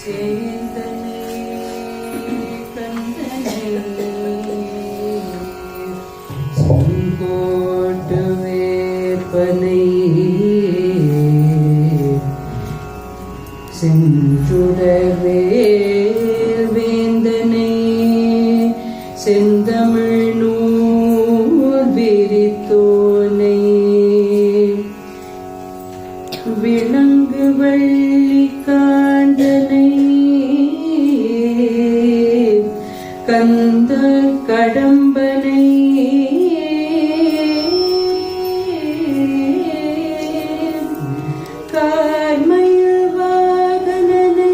சேந்தனை கந்தனை செங்கோட்டு வேற்பனை செஞ்சுடவேல் வேந்தனை செந்தமிழ் நூல் விரித்தோனை விளங்கு வள்ளி காந்தனை கந்த கடம்பனை கார்மயில் வாகனனை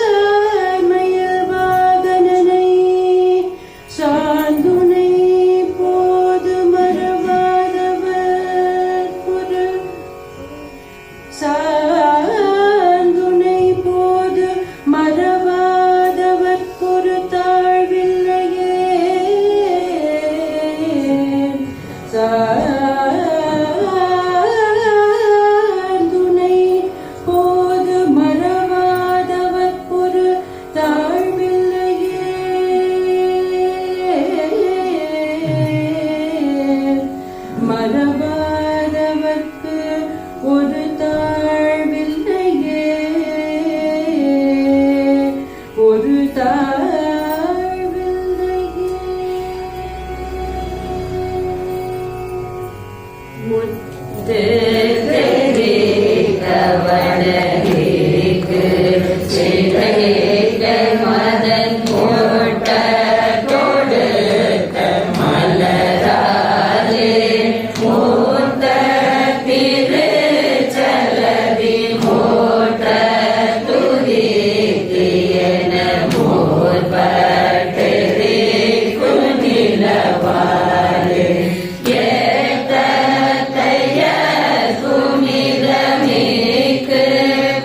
கார்மயில் வாகனனை சாந்துனை போது மறவாதவர் புரு சாந்துனை போது மறவாதவர் பொரு தாழ்வில்லையே சாந்துனை போது மறவாதவர் பொரு தாழ்வில்லையே மறவாதவர்க்கு ஒரு தாழ்வில்லையே ஒரு தாழ்வில்லையே முத்து கவனேக்கு சிறைக மதன் போட்ட கொடுத்த மலராலே மூத்த திருச்சலவி மூற்ற துதித்தியன மூர்பட்டே குநிலவாலே ஏத்தத்தைய குமிதமிக்கு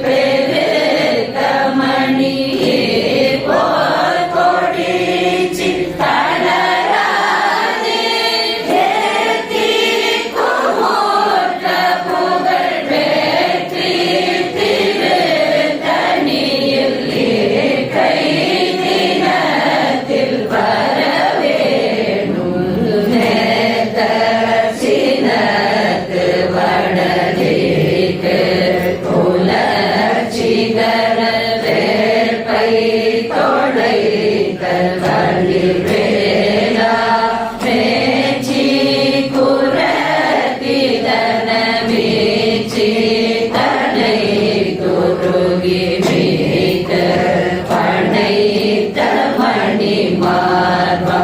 பெருத்த மணியே போர் கொடிச்சி தளராதே ஏத்தி குமோற்ற புகழ் வேற்றி திருத்தணியில் கை தினத்தில் வரவேணும் நேத்த சினத்து வடலிக்கு புலர்ச்சிகர வேற்பை தொடைகள் வழில் வேளா மேச்சி குரத்திதன மீச்சி தனை துருகி மீட்ட பனைத்த மணி மார்பா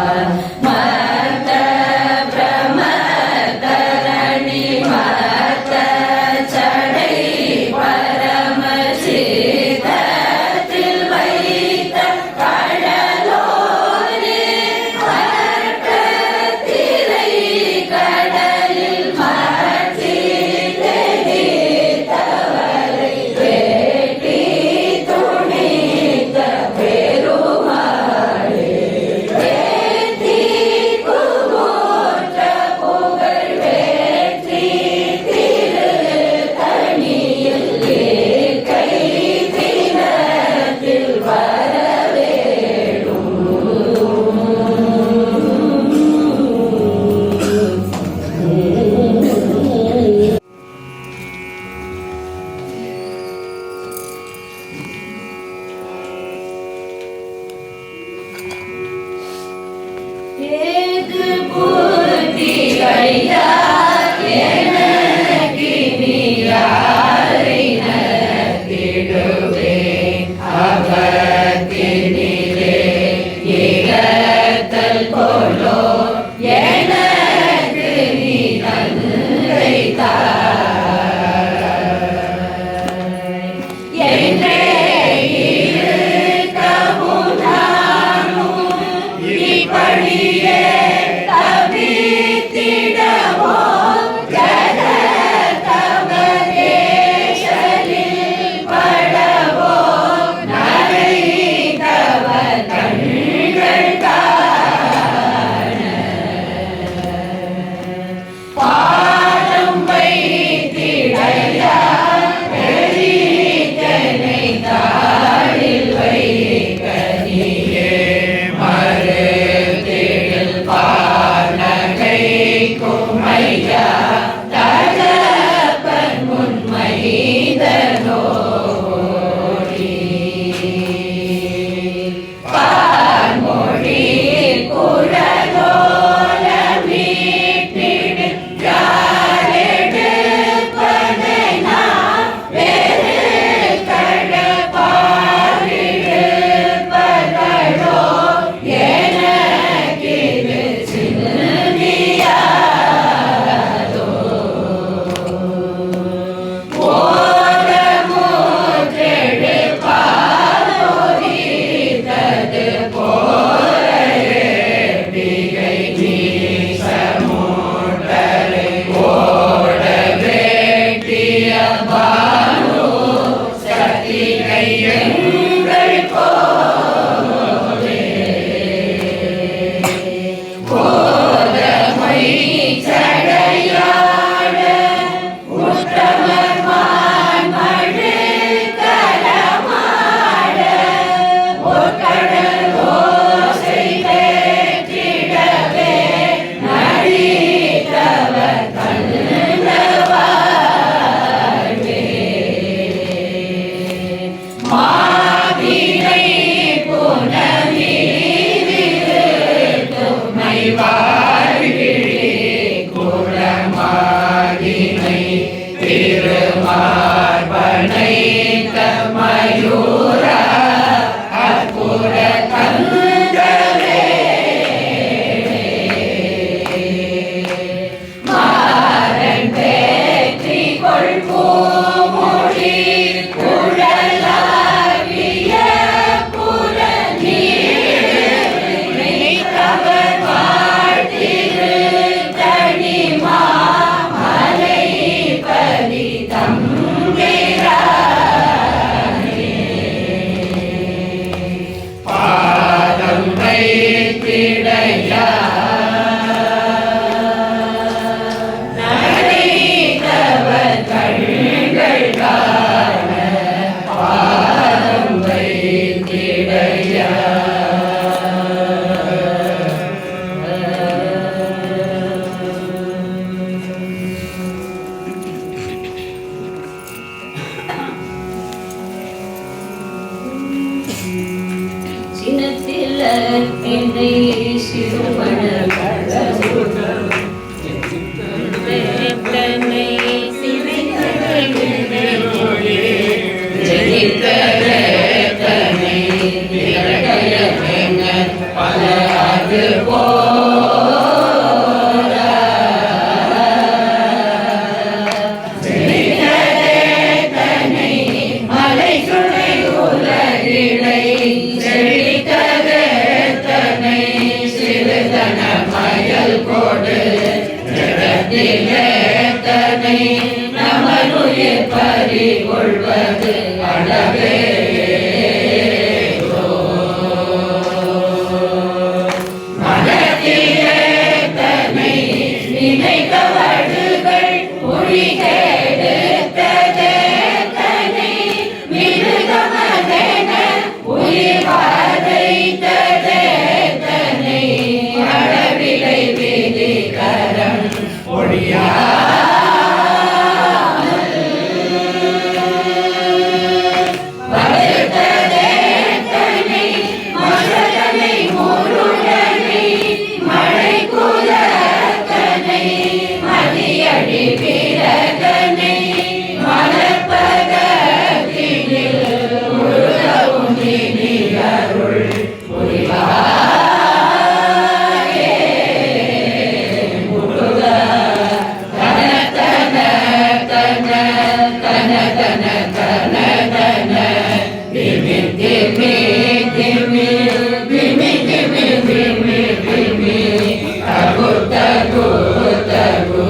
மத்த பிரமதரணி மத்த சடை பரமசிதத்தில் வைத்த கடலோரே திரை கடலில் மாற்றி தெளித்தவரை வேட்டி துணித்த பெருமாளே வேட்டி குமோற்ற புகழ் வேற்றி திருத்தணியில் கை தினத்தில் வரவேணும் ஏது புத்தி ஐயா எனக்கினி யாரை நத்திடுவே அவத்தினிலே இகத்தல் கொலோ எனக்கு நீ நன்றை தாய் என்றே இருக்கவும் நானும் இப்படியே தவித்திடவோ ஜட கோதமை சடையாட உத்தமர் மான்மழு கலமாட ஒற்கடல் ஓசை பெற்றிடவே நடித்தவர் தந்தவாழ்வே மாவினை புனவி விருதுமை வாழ்விழி குளமாகினை திருமார்பனை தமயூரா அற்புத கந்தவே மாறன் பேற்றி கொள்பூமொழி குழலாவிய புறநீரை கவர் வாழ்த்திரு தனிமா மலை பதி தம்பிரானே பாதம் வைத்திடையா நடைத்தவர் கண்கள் காண பாதம் வைத்திடையா சினத்தில என்னை சிறுமணல் தன்னை ஜெயித்த தன்னை பல அது போரா தன்னை மலை சுனை உலகிடை செழித்தது தன்னை சிறுதன மயல் கொடு ஜகத்திலே தன்னை நமருயிர் பறி கொள்வது அழகே மனத்திலே தன்னை நினைத்தவடுகள் ஒழிகெடுத்ததே தன்னை மிருகமதென உயிர் வாதைத்ததே தன்னை அளவிலை விதிகரம் ஒழியா வருத்ததே தன்னை மழலை முருடனை மழை குலத்தனை மதியடி பிறகனை மலர்பகத்தினில் முருகவும் இனி அருள் புரிவாயே முருகா தன தன தன தன தன தன தன திமி திமி திமி திமி திமி திமி திமி தகு தகு தகு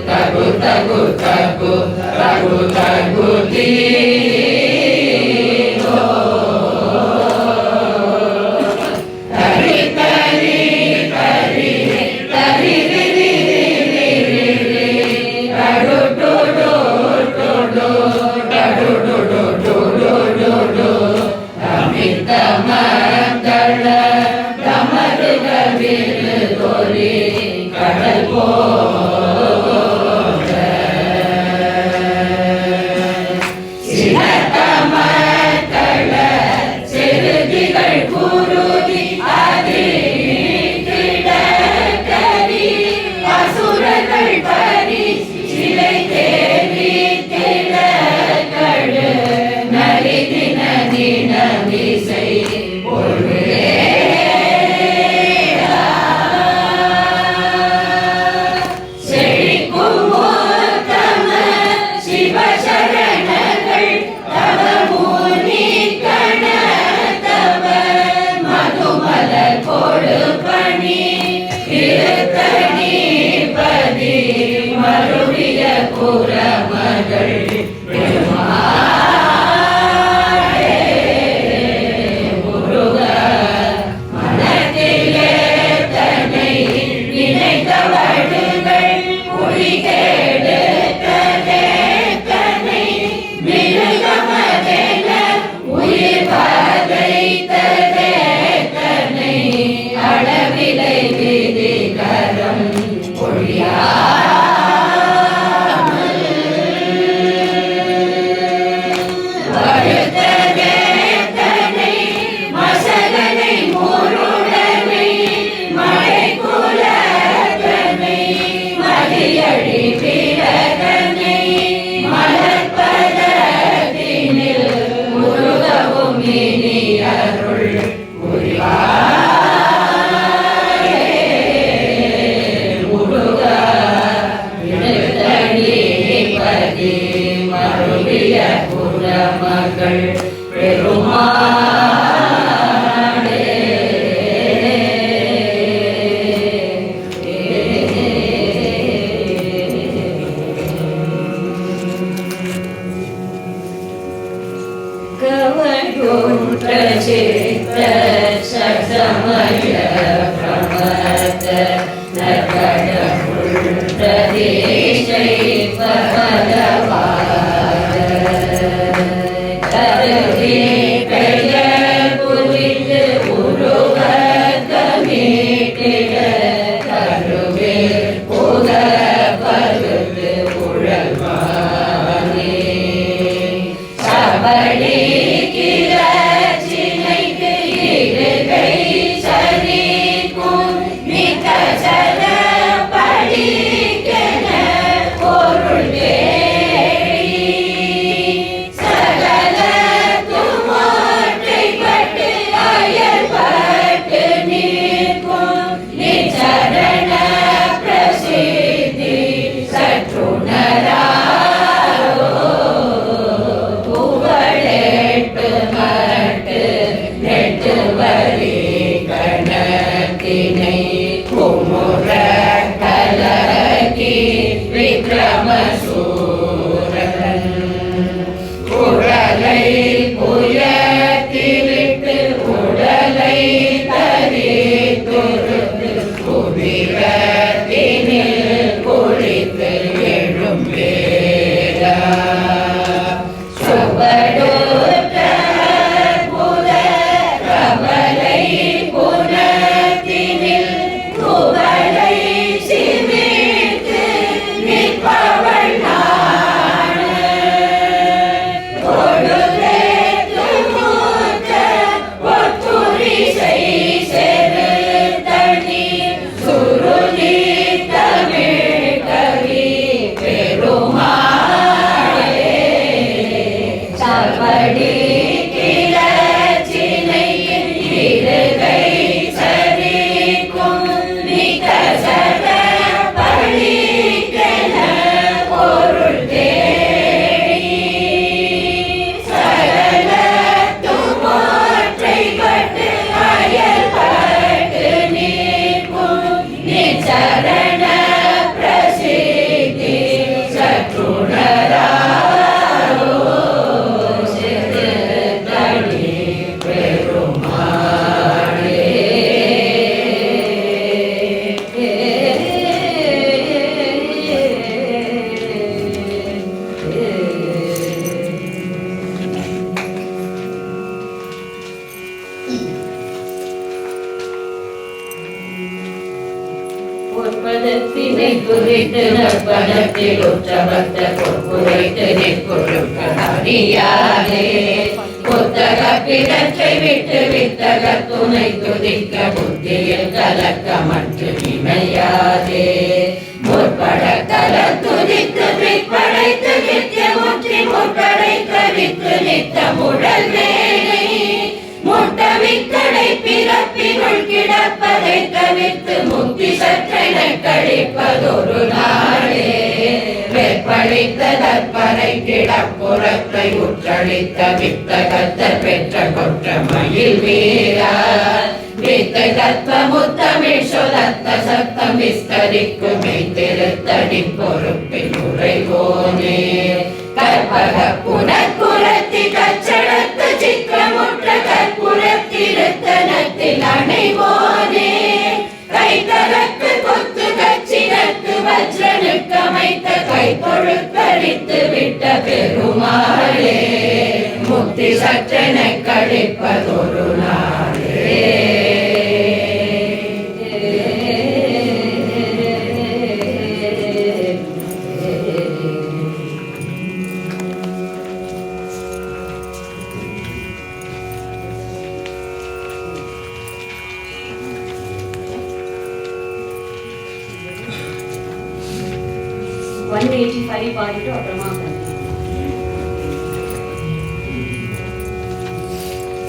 தகு தகு தகு தகு தகு தீரோ தரி தரி தரி தரி ரி ரி ரி ரி தடு டு டு டு டு தடு டு டு டு டு டு அமிர்த மங்கள தமருக விரு தொரி கடல் போல சினத்தமக்கள செருகிகள் குருதி அதிடக்கரி அசுரர்கள் பரி சிலை தேவி திடக்கடு நரிதின தின விசை பொருளே செழிக்கும் உத்தம சிவசரணர்கள் தவ மூனி கணத்தவ மதுமலர் கொடு பணி திருத்தணி பதி மருவிய புறமகள் பெருமாளே முருகா மனதிலே தன்னை மகள் பெருமாளே. கவடுற்ற சித்த சமய பிரமத நகடமுற்றதேசை பகவாத கருவி பெயர் புரிந்து உருவகமீட்டிட கருவே புத பருது உழல்வானே சபடி பொற்பதத்தினை குறித்து நற்பதத்தில் உற்றபக்த பொற்புரைத்து நிற்கொழுக்கணியாதே புத்தக பிறற்றை விட்டு வித்தக துணை துதிக்க புத்தியில் கலக்கமற்று இணையாதே முற்பட கல துதித்து பிற்படைத்து நித்திய முற்றி முற்படை கவித்து நித்த முழல் வேலை முட்டவிக்கடை பிறப்பினுள் கிடப்பதை தவிர்த்து முக்தி சற்றென கழிப்பதொரு நாளே வெப்பளித்த தற்பரை கிடப்புறத்தை உற்றளித்த வித்தகத்த பெற்ற கொற்றமயில் வீரா வித்தை தத்வ முத்தமிழ் சொலத்த சத்தம் விஸ்தரிக்குமை திருத்தடி பொறுப்பில் உரைவோனே கற்பக புனக்குரத்தி கச்சடத்து சித்திரமுற்ற கற்புறத்திருத்தனத்தில் அணைவோனே கை தரக்கு கொத்து கச்சிடத்து வஜ்ரனுக்கு அமைத்த கை தொழுக்கரித்து விட்ட பெருமாளே முக்தி சற்றென கழிப்பதொரு நாளே. பாடிட்டு அப்புறமா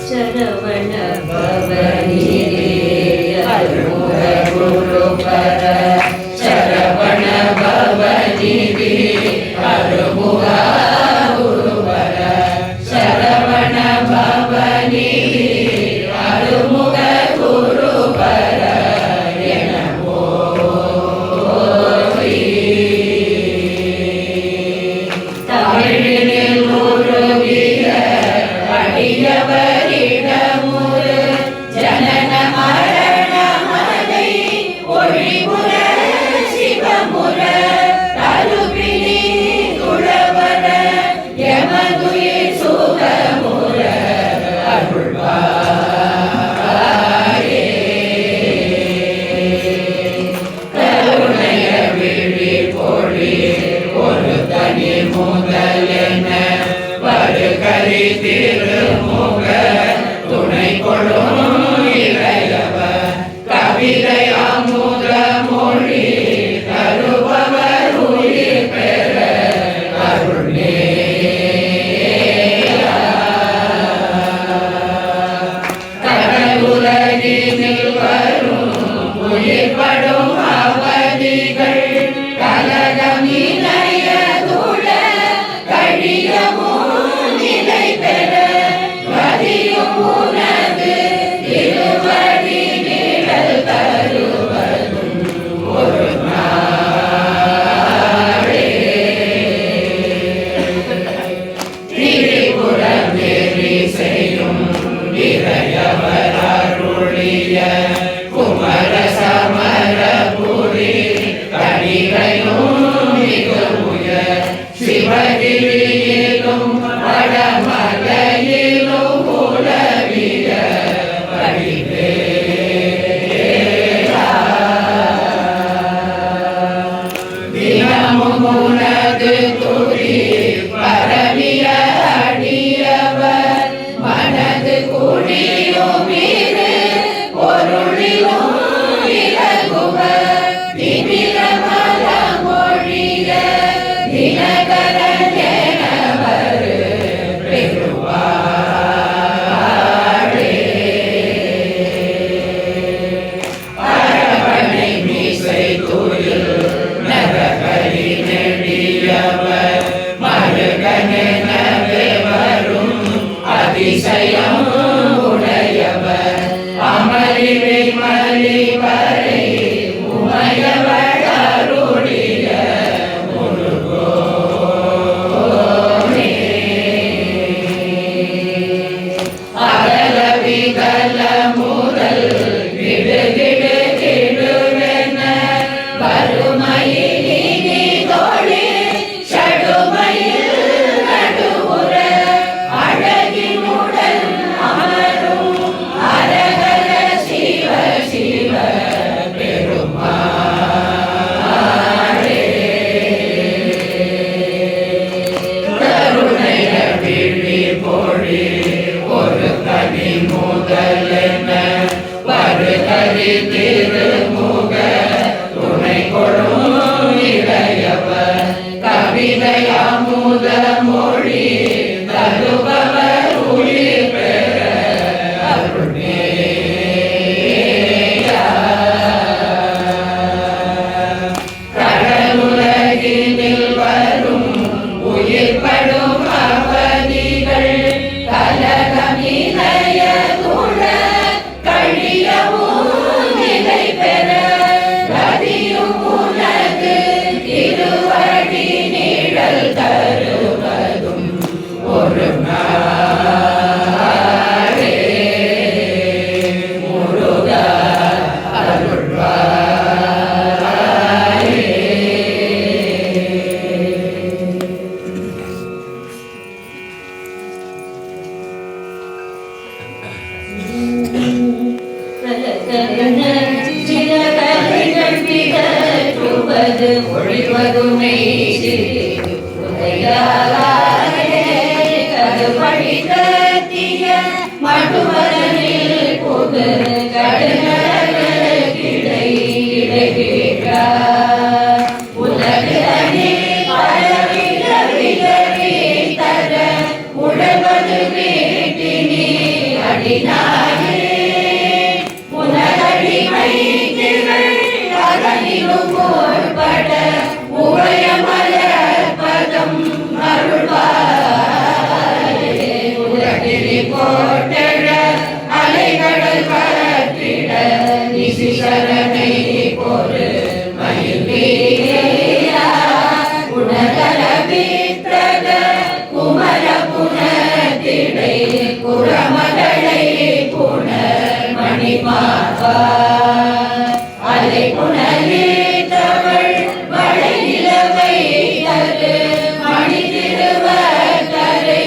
சரவண பவனிரே அருமுக குருபர சரவண பவனிரே அருமுக குருபர கொடும் இளையவர் கவிதை அமுத மொழி தருபவர் உயிர் பெற அருள் கடலுலகினில் வரும் உயிர்படும் அவதிகள் கலகம் இணையதுள கழியமும் நிலை பெற மதியும் உனது திருவடி நிழல் தருவதும் ஒரு நாளே. திரிபுரம் நெறி செய்யும் இறையவர் அருளிய குமர சமரபுரி கணிகையும் மிகுய சிவகிரியிலும் வடமலையிலும் உலவிய வடிவேலா. தினமும் உனது துதி பரவிய அடியவர் மனது குடியும் இரு பொருளிலும் இலகுவர் திமிர மலமொழிய தினகரன் எனவர் பெருவாழே. அரவணை மீசை துயில் நரகரி நெடியவர் மருகனெனவே வரும் அதிசயம் உடையவர் அமரிவை மலிவரை உமையவர் அருளிய முருகோனே. அகல விகல முதல் கிடுகிடு கிடுவென வறுமையில் இனி தொழில் சடுமையில் நடுவுற அழகினுடன் அமரும் அரகர சிவ சிவ பெருமாளே. கருணைய விழி பொழி ஒரு கனி முதலென வருகரி திருமுக துணை கொடும் இளையவர் கவிதை அமுத மொழி தருபவர் உயிர் பெற அருள் கடலுலகினில் வரும் உயிர்படும் அவதிகள் கலகம் இணையதுள கழியமும் நிலை பெற கதியும் உனது திருவடி நிழல் தருவதும் ஒரு நாளே. முருகா அருள்வாயே. சிறகலைகள் பிதற்றுவது ஒழிவதுமே கடுபடித்திய மடுவதனில் புது கடுநடை இடைகிறார் உலகனே பலவிதவிதவி தர உழவது வீட்டினி அடினாயே உனதடிமை திகழ் அகலிலும் போற்பட உபயமலர்பதம் அருள்வாயே. உலகிரி போட்டழ அலைகடல் பற்றிட நிசிசரனை பொரு மயில்வீரா உணகர வித்தக குமர புனத்திடை குரமகளை புனர் மணிமாவா அலை புனலித்தவள் வளை நிலவை தரு மணி திருவர் கரை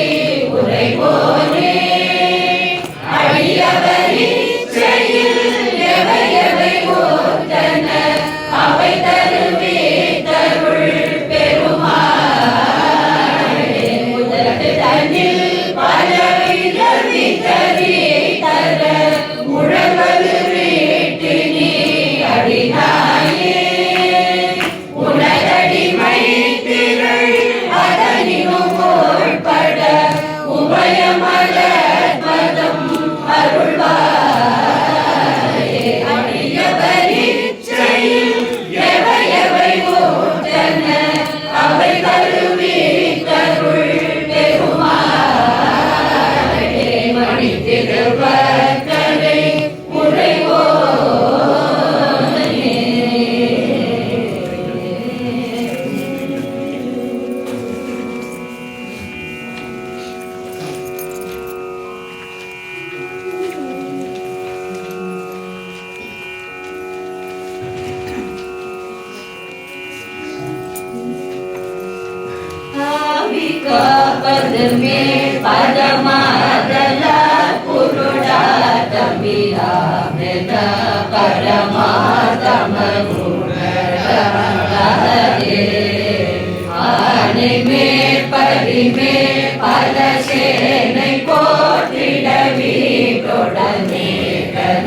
உரை போனே அடியவரின் செயல் எவை எவை ஓர்த்தன அவை தருவே தருள் பெருமாளே. முதல் தன்னில் பல விதவி தரி தர பதுமே பரமாதல புருடாதமிலா மெத பரமாதம குணரே ஆனை மேற் பரிமே பல சேனை போற்றிட வீட்டொடனே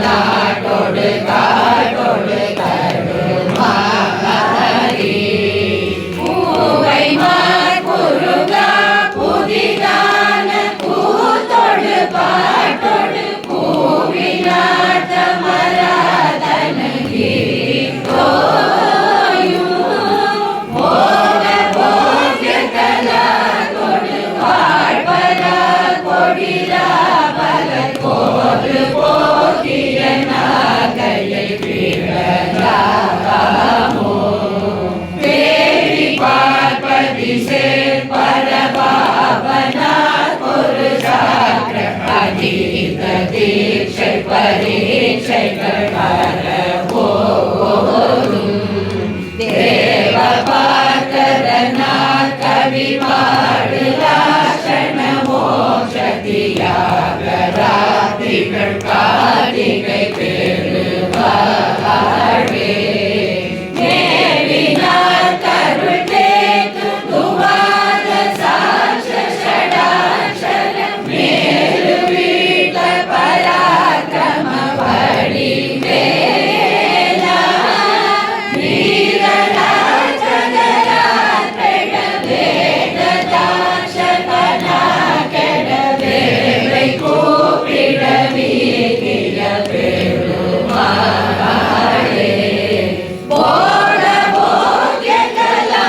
நாட்டோடு காட்டோடு கருமாரி பூவை மாறுகா புதிதான பூத்தொடு பாட்டொடு பூவினாட்ட மராதனகி பரீட்சைகள் தேவ பார்த்ததனால் கவி பாடு லாஷண மோட்சதியாக ராத்திகள் காதிகை பெருவாழ்வே மேவினார் கருள் தேது துவாத சாட்ச ஷடாட்சர மேரு வீட்ட பராக்கிரம படி வேலா நீரராஜகரா பெட வேத தாட்சகனா கெட வேலை கூப்பிட வீகிய பெருமாளே போட போகிய கலா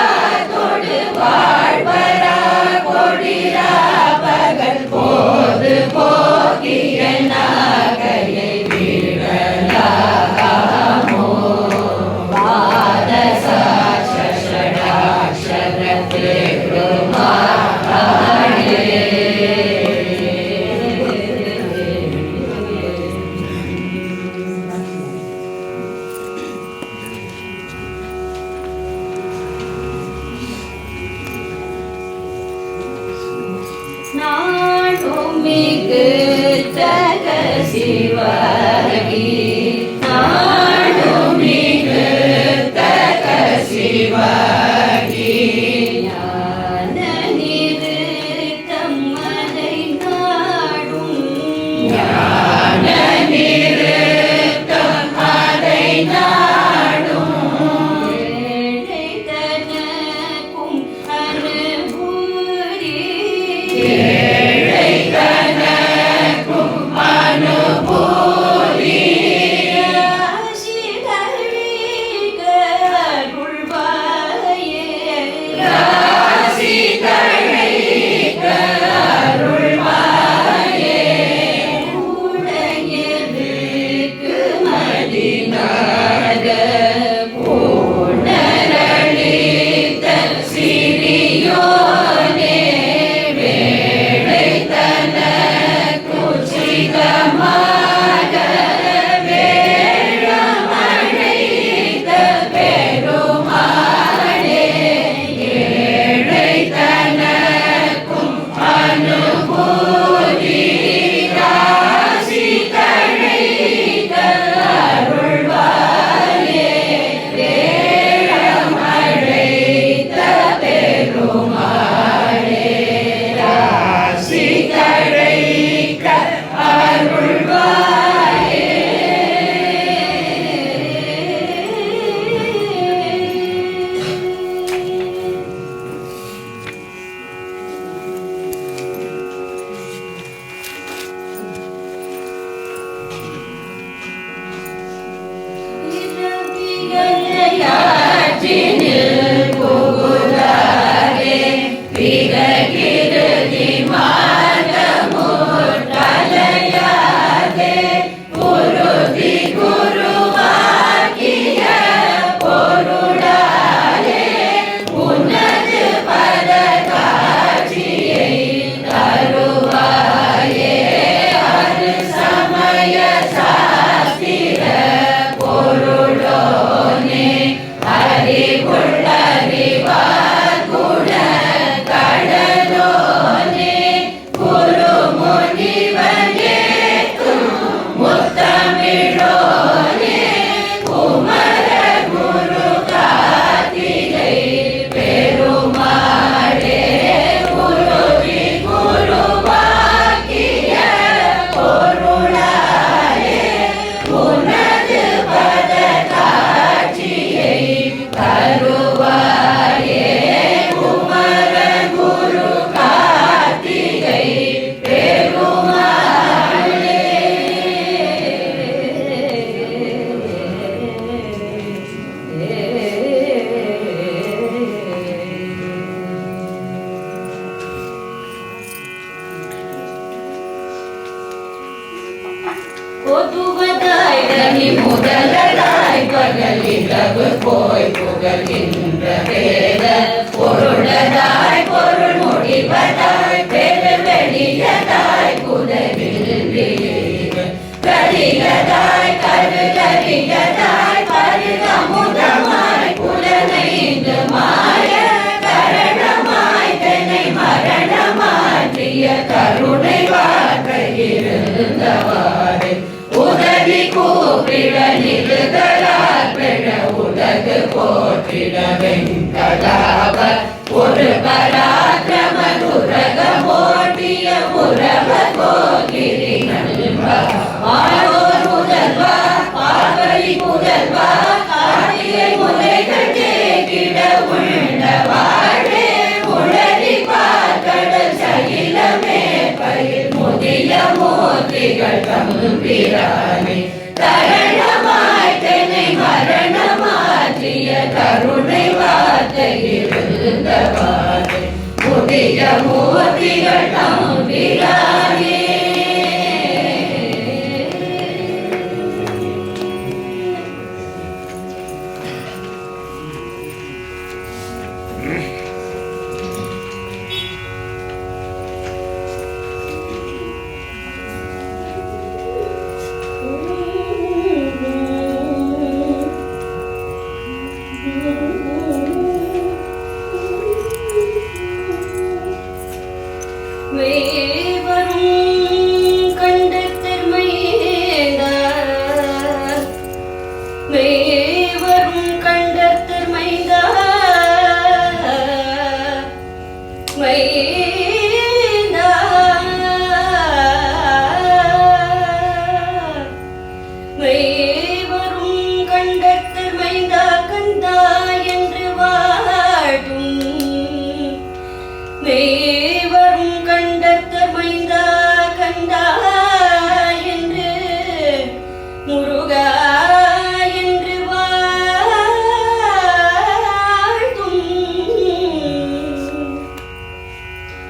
தொடு வாழ்வரா கொடிரா பகல் போது போகிய நாகையை விடலாமோ பாத சாட்சடாட்சர பெருமாளே நாடுமிகு ஜக சிவகி நாடுமிகு ஜக சிவகி ஞான நிறுத்தம் மலை நாடும் ஞான நிறுத்தம் மலை நாடும் ஏழை தனக்கும் அனுபூரி அனுபூதி முதலதாய் பகல் இரவு போய் புகழ்கின்ற வேத பொருளதாய் பொருள் முடிவதாய் பெரு வெளியதாய் புதவில் கரியதாய் கருகரியதாய் பருகமுதமாய் புலனைந்து மாய கரணமாய் தன்னை மரணமாற்றிய கருணை வார்த்தையிருந்தவாறு உதவி கூப்பிட நிறுதலால் பெற உலகு போற்றிட வெங்கடாப ஒரு பராக்கிரம துரக போட்டிய உறவ கோகிரி நல்வா ஆரோர் முதல்வா பார்வதி முதல்வா காட்டியை முறைகள் தேக்கிட உண்ட வாழே உளறி பார்க்கடல் சகிலமே பயில் முதிய மூர்த்திகள் தம்பிரானே தரணமாய் தென்னை மரணமாற்றிய கருணை வார்த்தையிருந்தவாறு முதிய மூர்த்திகள் தம்பிரானே.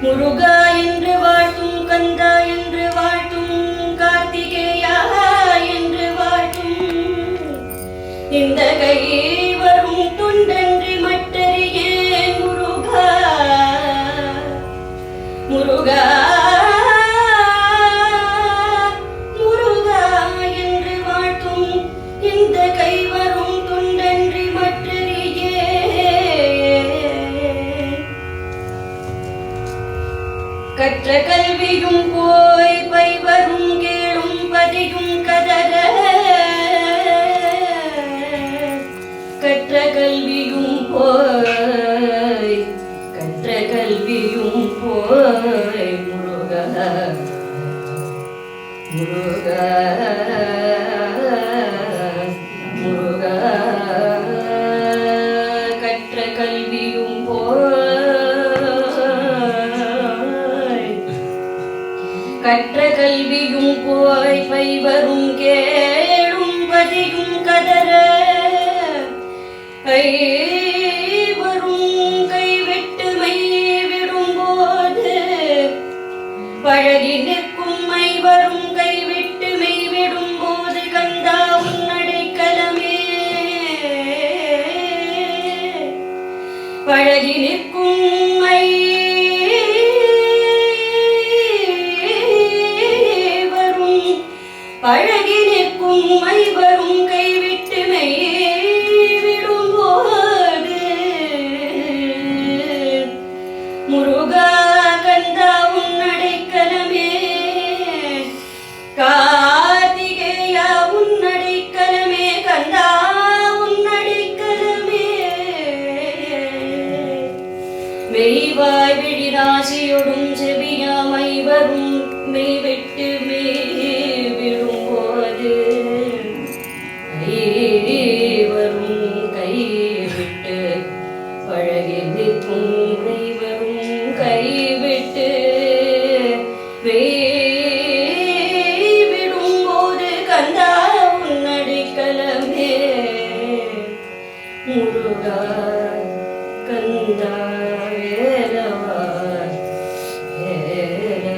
முருகா என்று வாழ்த்தும் கந்தா என்று வாழ்த்தும் கார்த்திகேயா என்று வாழ்த்தும் இந்த கை வரும் துண்டன்றி மற்றறியேன் முருகா முருகா முருகா என்று வாழ்த்தும் இந்த கை வரும் துண்டன்றி கற்ற கல்வியும் போய் பைவரும் கேளும் பதியும் கதற கற்ற கல்வியும் போய் முருகா முருகா முருகா கற்ற கல்வியும் கற்ற கல்வியும் போய் பைவரும் கேளும் பதியும் கதற ஐவரும் கைவிட்டு மை விடும்போது பழகி நிற்கும் ஐவரும் கைவிட்டு மெய் விடும்போது கந்தா உன்னடைக்கலமே பழகி நிற்கும் பழகி நிற்கும் ஐவரும் கைவிட்டு விடும்போது முருகா கந்தா உன்னடைக்கலமே கார்த்திகேயா உன்னடைக்கலமே கந்தா உன்னடைக்கலமே மெய்வாய் விழிராசியோடும் செவியாம் ஐவரும் மெய்விட்டு வரும் கைவிட்டு பழகி நிற்கும் வரும் கைவிட்டு விடும்போது கந்தா உன்னடிக்கலமே முருகா கந்தா வேலவா வேலவா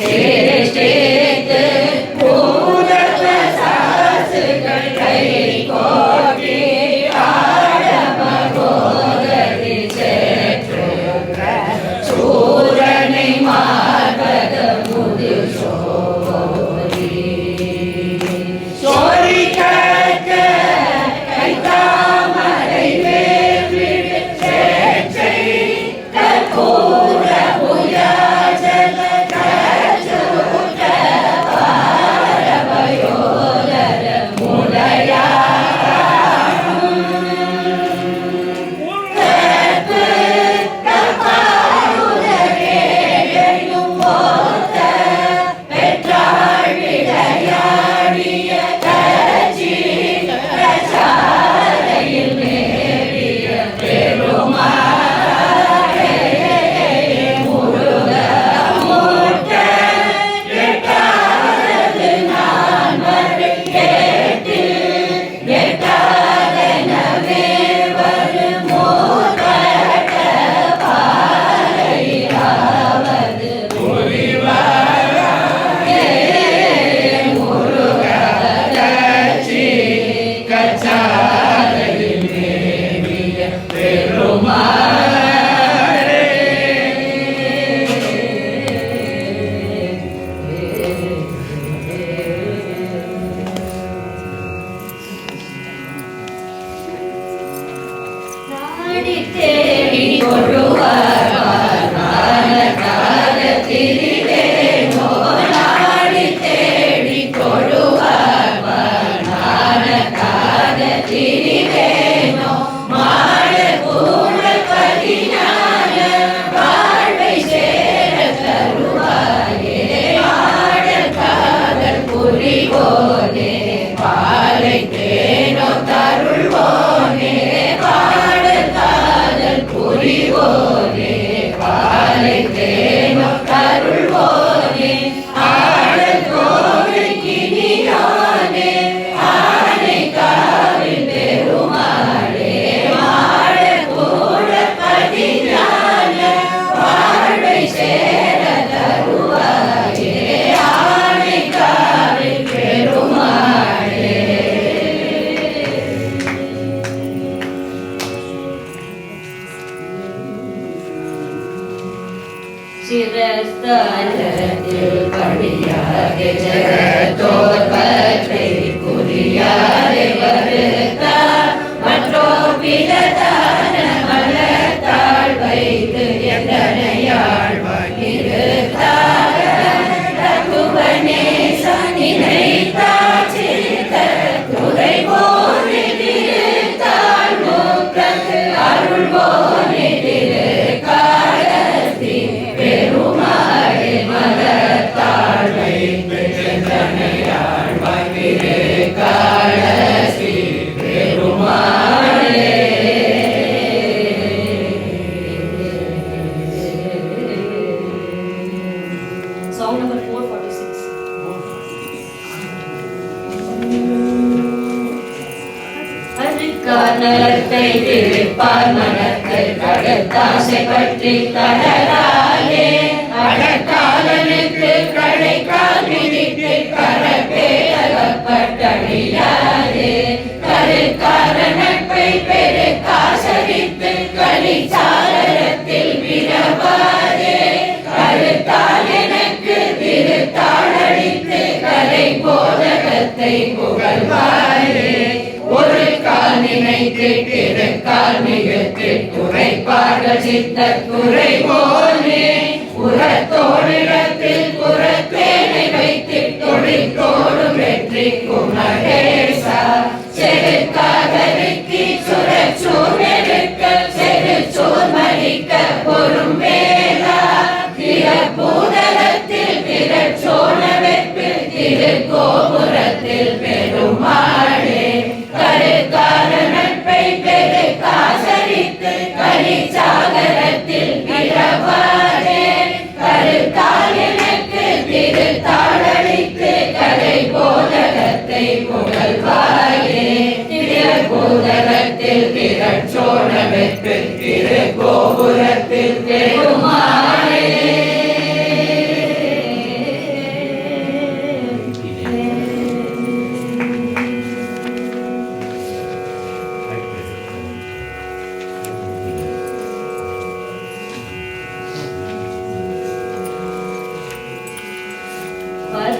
சேஷ்டித்து பூதக சாசுகள் கை கோட்டி ஆடமகோதரி சேற்றுற சூரனை மார்பக முது சோரி சோரி கற்க கைத்தாமரை வேவிடு சேற்றை கற்பூர புயாஜல கச்சூட்ட பாரவயோதர முலையா தேடி கொள்ளுவார் திரிவேனோ நாடி தேடி கொள்ளுவார் திரிவேனோ மாட கூட பதினான வாழ்வை சேர தருவாயே மாட காதல் புரிவோனே பாலை தேனோ தருள்வோனே புரிவோனே பாலை தேனோ தருள்வோனே ஆடல் கோவை கிணியோனே ஆனை காவில் பெருமாளே மாட கூட பதினான வாழ்வை சேர தருவாயே ஆனை காவில் பெருமாளே சிரஸ்தானத்தில் படியாக ஜகத்தோர் பற்றை புரியாதே வருத்தார் மற்றோர் விலதான மலத்தாள் வைத்து எந்தனையாழ்வாயிருத்தார் ரகுவனே சனினைத்தார் சிரித்த துறை போனே திருத்தாள் மூக்கத்து அருள்வோனே திருக்காலத்தி பெருமாளே மலத்தாள் வைத்து காலசி பெருமாளே Song number 446. நலத்தை திருப்பார் மனத்தை கடத்தாசை பற்றி கடலாலே அடக்காலனுக்கு கடைக்கால் மிதித்து கரப்பேடகப்பட்டடியாரே கருக்காரணப்பை பெருக்காசரித்து களிச்சாரத்தில் விரவாதே கருத்தால் எனக்கு திருத்தாளடித்து கலை போதகத்தை புகழ்வாரே ஒரு கால் நினைத்து திருக்கால் மிகுத்து துறைப்பார்கள் சித்த துறை போனே புறத்தோடிடத்தில் புறத்தேனை வைத்து தொழிற்கோடும் வெற்றி குமரேசா செருக்காதருக்கு சுரச்சூழலுக்க செருச்சூர் மறிக்க பொறும் வேளா திறப்பூதலத்தில் திரச்சோழ வெற்பில் திருக்கோபுரத்தில் பெருமாளே கருக்கால நட்பை பெரு காசரித்து கலிச்சாகரத்தில் பிறவாரே கருத்தால் எனக்கு திருத்தாளளித்து கலை போதகத்தை புகழ்வாயே திருப்பூதகத்தில் திரட்சோழ வெற்று திருக்கோபுரத்தில் பெருமாளே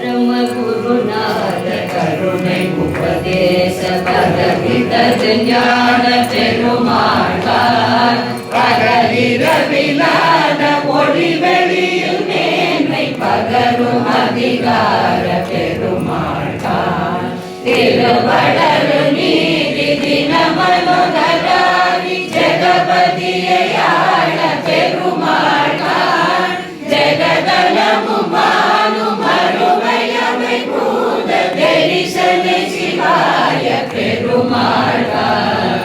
பரம குருநாத கருணை உபதேச பரவிதது ஞான பெருமாள்கார் பகலிரவிலான ஒளி வெளியில் மேன்மை பகரும் அதிகார பெருமாள்கார் திருவளரு நீதி தினமனுகராதி ஜெகபதியாள பெருமாள்கார் ஜெகதலமும் வானும் அருமையமை பூத தரிசன சிவாய பெருமாள்கார்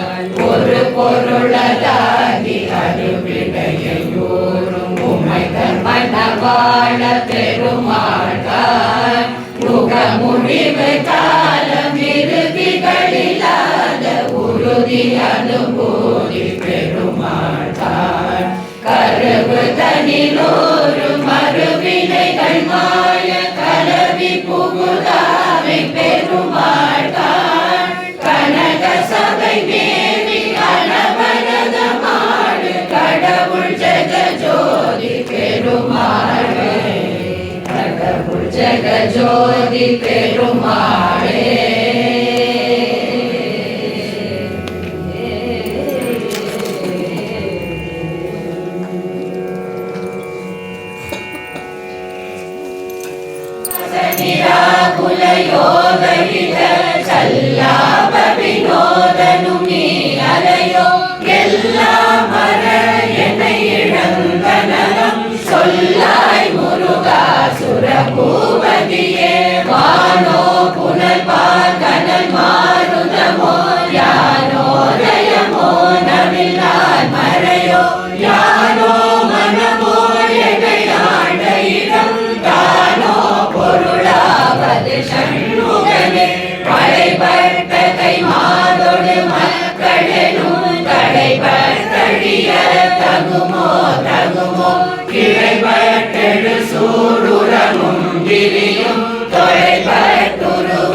ஒரு பொருளதாகி அருவிடையோரும் உமைகள் மனவாழ பெருமாள்கார் முக முடிவு காலம் இறுதிகளில்லாத உறுதி அனுபூதி பெருமாள்கார் கருவு தனிலோரு மறுவினைகள் மாய கலவி புகுதாமை பெருமாள்கார் கனக சபை மேவி அனவரத மாடு கடவுள் ஜெகஜோதி பெருமாளே கடவுள் ஜெகஜோதி பெருமாளே நிராகுல யோகரித சல்லாப வினோதனும் நீ அலையோ எல்லாம் மர என்னை இழந்தனம் சொல்லாய் முருகா சுரபூபதியே வானோ புனர்பால் கனல் மாருதமோ யானோதயமோ நவில்லால் மறையோ யானோ மனமோ என்னை ஆண்ட இடம் தானோ பொருளாவது சண்முகனே படைபட்ட கை மாதொடு மக்களெனும் கடைபட்டழிய தகுமோ தகுமோ கிளைபட்டெழு சூடுரமும் கிரியும் தொலைபட்டுருவ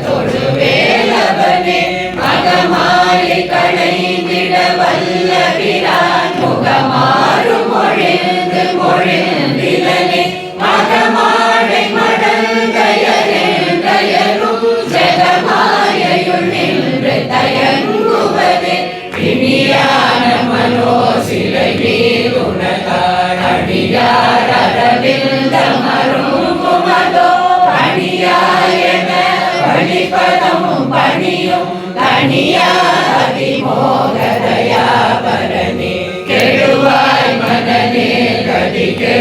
தொழுவேலவனே மகமாலை களைந்திட வல்லபிரான் முகமாறு மொழிந்து மொழிந்திலனே மகமாழை மடங்கயரும் ஜெகமாயையுள் நின்று தயங்குவதே இனியான மனோசிலை வீருணகார் அடியார் அரவிந்த மருங்குமதோ பணியாயன பணிபதமும் பணியும் தனியாதி மோகதயாபரணே கெடுவாய் மனநே கதிகே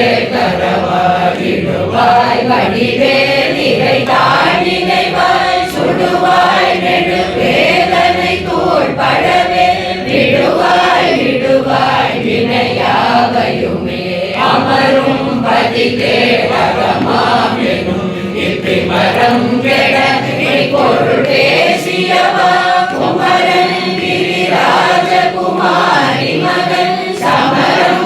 கரவாயிடுவாய் வடிவேலிரை தாழினைவாய் சுடுவாய் நெடு வேதனை தூள் படவே விடுவாய் விடுவாய் வினையாவையுமே அமரும் பதிகே வரமாமெனும் இப்பிமரம் கெட பொருள் பேசியவா குமரன் கிரிராஜகுமாரி மகன் சமரம்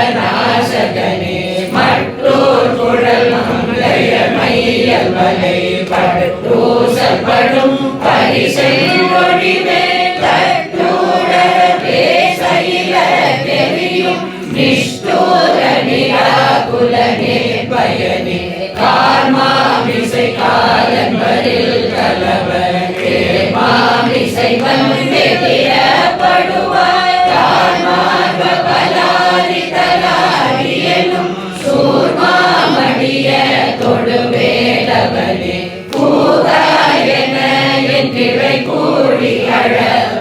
பொருளானவநாசகனே மற்றோர் குழல் மங்கைய மையவனை படுத்தூசப்படும் பரிசை மொழிவே தட்டூடர பேசையில தெரியும் நிஷ்டூர நிராகுலனே பயனே கார்மாமிசை காலம்பரில் கலவரே மாமிசை வந்தெதிரப்படுவாய் கார்மாக பலாரிதலாரியனும் சூர்மாமடிய தொடுவேலவனே பூதாயன என்றிவை கூடி அழ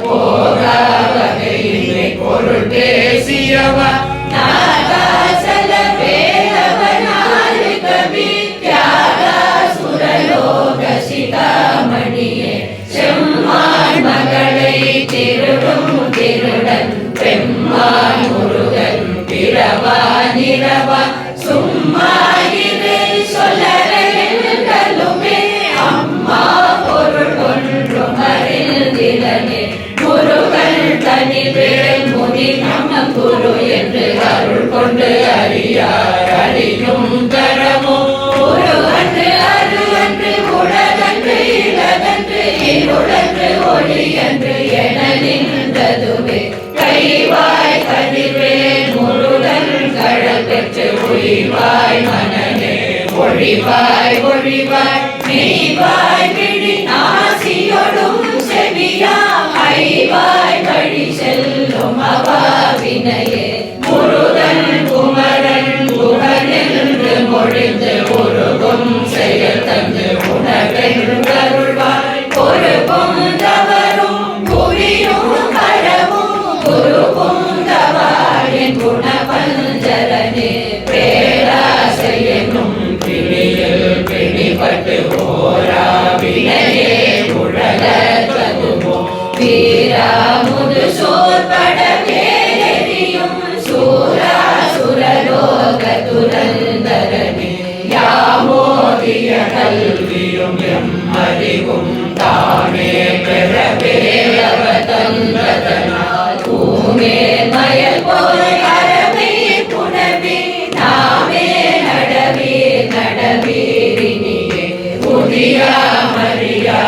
போகா வகையினை பொருள் பேசியவா நாகாசல வேலவனாறு கவி தியாகா சுரலோக சிதாமணியே செம்மான் மகளை திருடும் திருடன் பெம்மான் முருகன் பிறவா நிறவா சும்மாயிரு சொல்லலுமே அம்மா பொருள் ஒன்றும் அறிந்திலனே முருகன் தனிவேல் முதி நம்ம குரு என்று அருள் கொண்டு அறியார் அறியும் தரமோ முருகன்று அருவன்று உலகன்று இலகன்று இருளன்று ஒளி என்று என நின்றதுவே கைவாய் கதிர்வேல் முருகன் கடல் பெற்று உயிர்வாய் மனநே ஒழிவாய் ஒழிவாய் மெய்வாய் விழி நாசியொடும் செவியாம் ஐவாய் வழி செல்லும் அவாவினையே முருகன் குமரன் குகனென்று மொழிந்து உருகும் செயல் தந்து உணர்வென்றருள்வாய் பொறுப்பும் தவறும் புவியும் கரவும் குருவும் தவாயின் குணபஞ்சரனே பேராசையெனும் பிணியில் பிணிப்பட்டு ஓராவினையே உழல தகுமோ வீராமுது சோர்பட வேலெறியும் சூராசுரலோக துரந்தரனே யாமோதிய கல்வியும் எம்மறிவும் தானே பெறவே அவதந்ததனால் பூமே மயல் போய் அறமே புனவே நாமே நடவீரினியே புதியா மரியா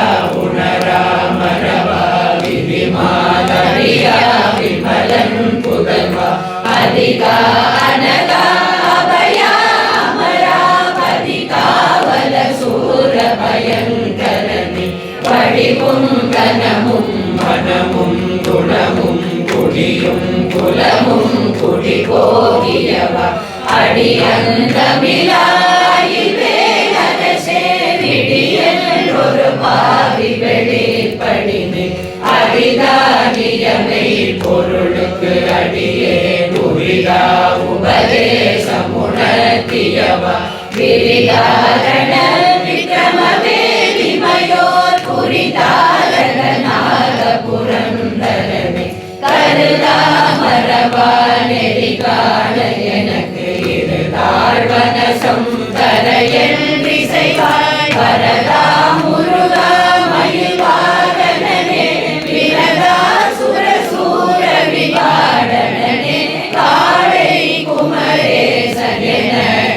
உணரா மரவா விதிமாதரியா விமலன் புதல்வா அதிகா அனகா அபயா அமராபதி காவல சூர பயங்கரனே வடிவும் கனமும் மனமும் குணமும் குடியும் குலமும் குடி போகியவா அடியந்தமிழாயில் வேலரசே விடியல் ஒரு பாவி வெளிப்படினே அரிதாகியமை பொருளுக்கு அடியே உரிதா உபதேசமுணர்த்தியவா விரிதாரண விக்ரமவேலிமையோர் புரிதாரகநாத புரந்தரனே கருதா மரபா நெறி காண எனக்கு இருதாழ்வனசம் தரையன்றிசைவாய் வரதா முருகா மயில்வாகனனே விரதா சுரசூர விவாடனனே காளை குமரேசனென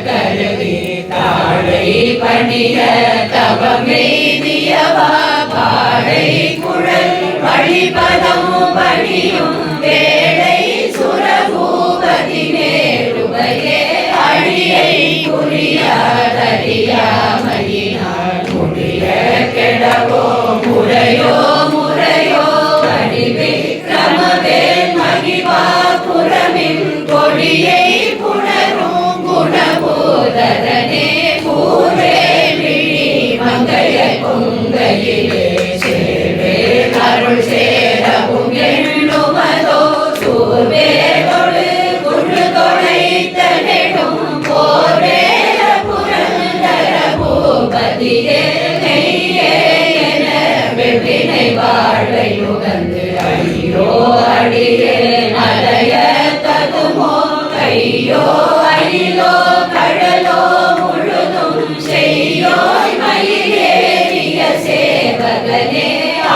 கருதி தாழை பணிய தவமெய்தியவா பாடை குழல் வழிபதம் பணியும் வேளை சுரபூபதி மேருவையே அழியை குறியாதறியாமையினால் முடிய கெடவோ முறையோ முறையோ அடிவிக்ரமவேல் மகிவா புறமின் கொடியை புணரும் குணபூதரனே பூவே விழி மங்கைய பொங்கையிலே சேவே அருள் சேரவும் எண்ணுமதோ சூர்வேலோடு குழு தொலைத்த நெடும் போர்வேல புரந்தர பூபதியே நெய்யே என வெவ்வினை வாழ்வை உகந்து ஐயோ அடியே அலைய தகுமோ கையோ அயிலோ கடலோ முழுதும் செய்யோய் மயிலேறிய சேவகனே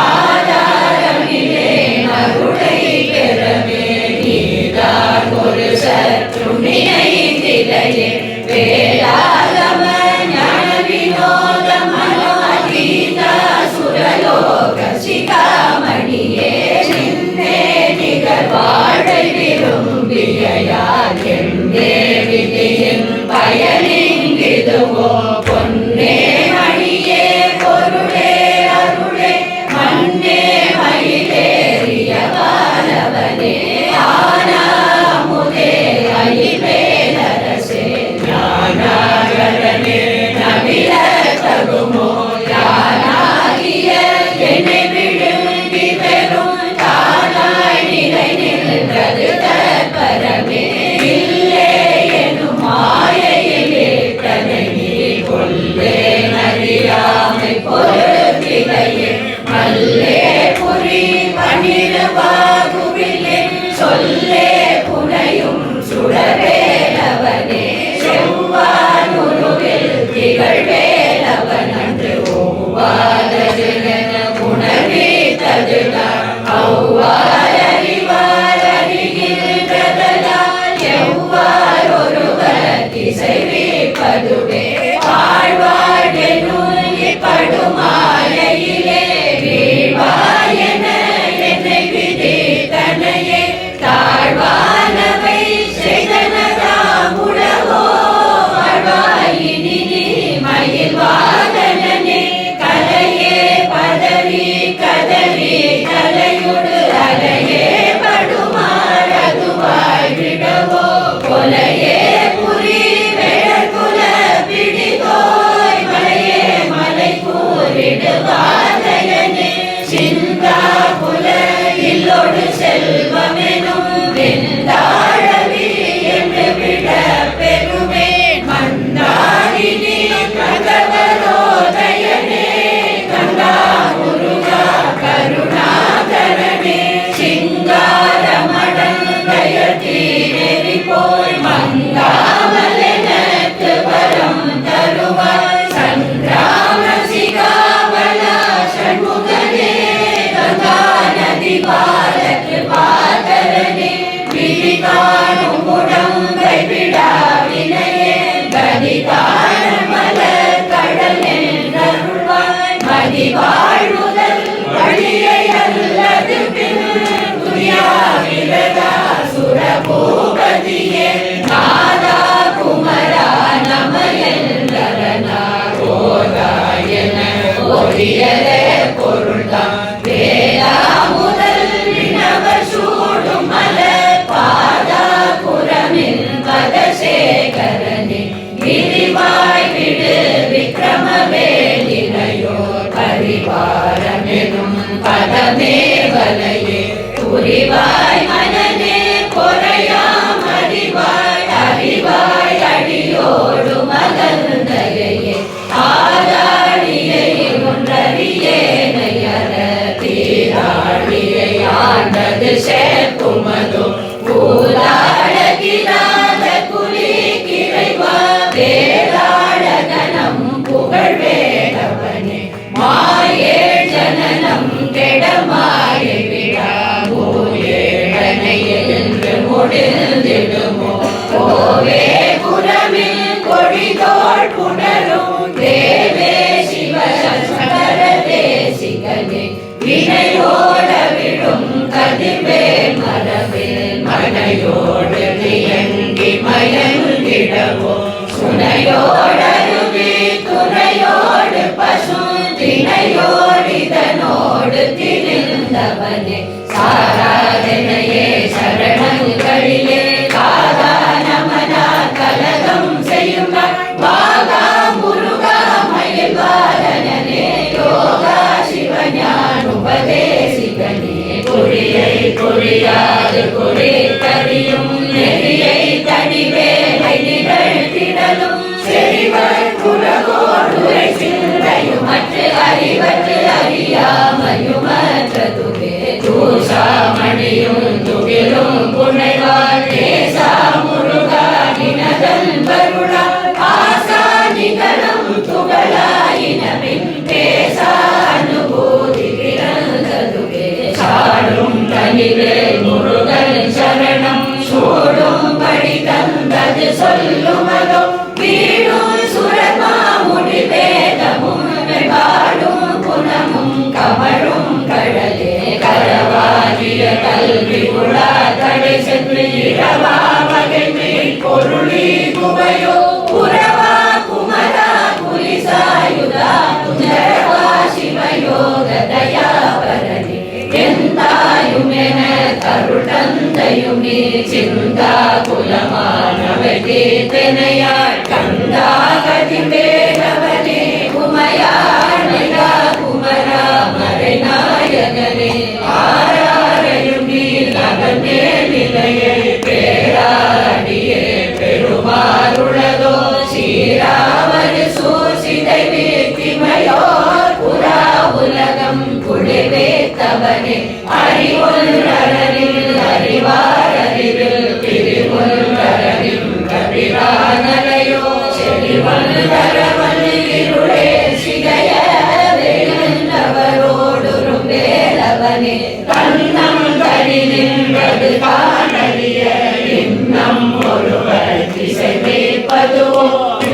ஆதாரமிலே அருளை பெறவே நீதான் ஒரு சற்றும் நினைந்திலையே வேளாகம ஞான வினோத மனோதீதா சுரலோக சிகாமணியே நின்னே நிகர் வாழை விரும்பிய யார் என்னே விதியின் பயனிங்கிதுவோ பொன்னே மணியே பொருளே அருளே மண்ணே மயிலேறிய வானவனே ஆனாமுதே அயிலேலரசே ஞானாகரனே நவில தகுமோ யானாகிய என்னை விழுங்கி பெறும் தானாய் நிலை நின்றது தற்பரமே இல்லே எனும் மாயையிலே தனை கொல்லே நறியாமை பொருத்திலையே மல்லே புரி பணிருவாகுவிலே சொல்லே புனையும் சுடவேலவனே செவ்வானுருவில் திகழ்வேலவன் அன்று ஓவாதென உணர்வித்ததுதான் அவ்வாறறிவார் அறிகின்றதனால் எவ்வாறொருவர் திசைவிப்பதுவே வாழ்வாழெனும் இப்படுமாலையிலே வீழ்வாயென என்னை விதி தனையே தாழ்வானவை செய்தனதாம் உலகோ வாழ்வாயினி புரிவாய் மனதே பொறையாம் அறிவாய் அறிவாய் அடியோடு மகந்தையே ஆதாடியை ஒன்றறியேனையற தீராடியை ஆண்டது சேர்ப்புமதோ பூதாடகிராத குலி கிரைவா வேதாடகனம் புகழ் வேடவனே மாயே ஜனனம் கெடமாயை விடாமோயேடனை என்று முடிந்திடுமோ ஓவே புறமில் கொடிதோள் புணரும் தேவே சிவ சங்கர தேசிகனே வினையோட விடும் கதிர்வேல் மரவேல் மனையோடு தியங்கி மயங்கிடவோ சுனையோடருவி துறையோடு பசு தினையோடிதனோடு திரிந்தவனே சாராதனையே சரணங்களிலே காதா நமனா கலகம் செய்யும் வாகா முருகா மயில்வாரனே யோகா சிவஞான உபதேசிகனே குறியை குறியாது குறி கரியும் நெறியை தடிவேலை நிகழ்த்திடலும் செறிவள் குலகோடுரை சிந்தையும் மற்ற அறிவற்று அறியாமையுமற்றதுவே தூசாமணியும் துகிலும் புனைவாள் தேசா முருகா நினதன் வருளா ஆசா நிகழும் துகளாயினமின் பேசா அனுபூதி பிறந்ததுவே சாடும் தனிவே முருகன் சரணம் சூடும் படி தந்தது சொல்லுமதோ வீடும் சுரமா முடிவேதமும் வாடும் குணமும் கமழும் கடலே கரவாகிய கல்வி உலா தடை சென்று இரவா மகிழ்ச்சி பொருளி குவையோ புறவா குமரா புலிசாயுதா ஜரவா சிவயோக தயாபரணி எந்தாயுமென கருள் தந்தையும் நீ சிந்தா குலமானவை கீர்த்தனையாள் கந்தா கதிர்வேலவனே உமையாணிகா குமரா மறைநாயகனே ஆராரையும் நீ நகர்ந்தே நிலையை பேராடியே பெருமாறுளதோ சீராவது சூசிதை வீர்த்திமையோர் புறா உலகம் குடிவேத்தவனே அறிவொன்றறிவில் அறிவாரறிவில் பிரிவொன்றறிவில் கபிரானலையோ செறிவொன்றரவன் இருளே சிகைய வேண்டவரோடுறும் வேலவனே கண்ணம் கடி நின்றது காணறிய இன்னம் ஒருவர் திசை வைப்பதுவோ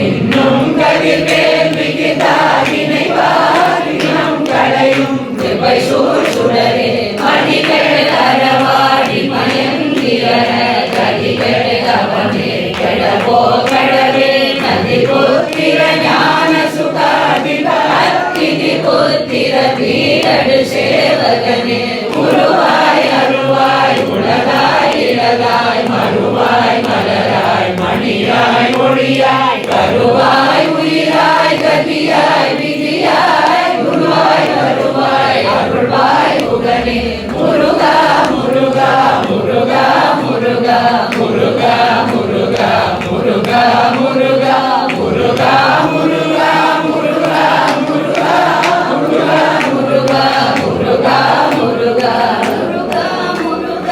இன்னும் கதிர்வேல் மிகுதாகினை வாரினம் களையும் கிருபை சூழ் சுடரே மணிகள் அறவாடி மயங்கியர கதிகள் அவனே கெடவோ கடவே நதி புத்திர ஞான சுகாதிப அத்திதி புத்திர வீரடு சேவகனே உருவாய் அருவாய் உலகாய் இலகாய் மறுவாய் மலராய் மணியாய் ஒளியாய் கருவாய் உயிராய் கதியாய் விதியாய் குருவாய் வருவாய் அருள்வாய் உகனே முருகா முருகா முருகா முருகா முருகா முருகா முருகா முருகா முருகா முருகா முருகா முருகா முருகா முருகா முருகா முருகா முருகா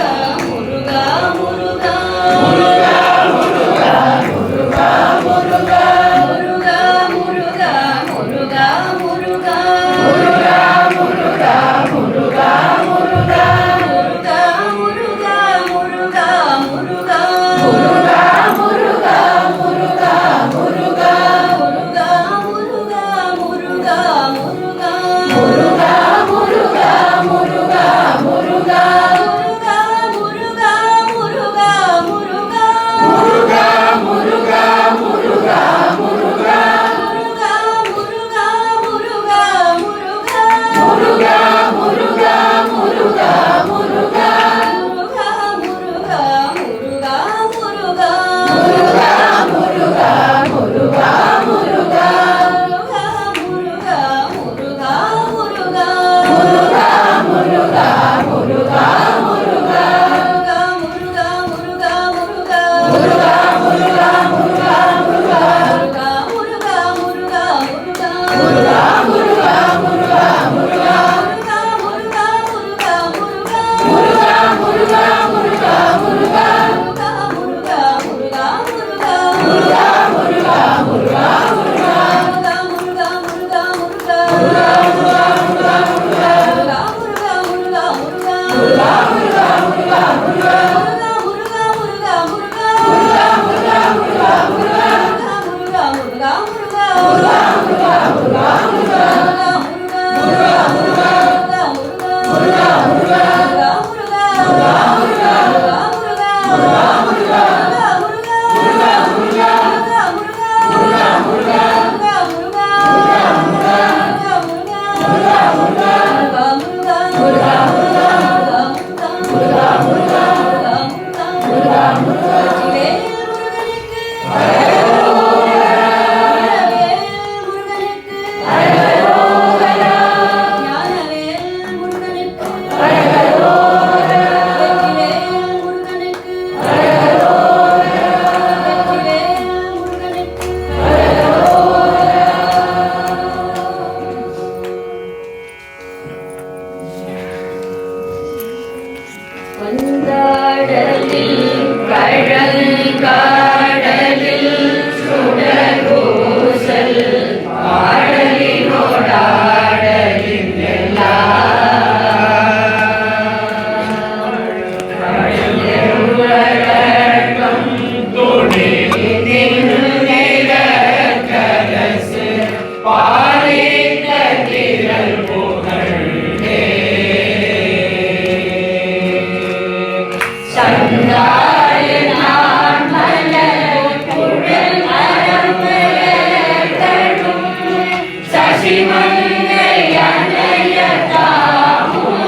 மங்கை அணையதாகும்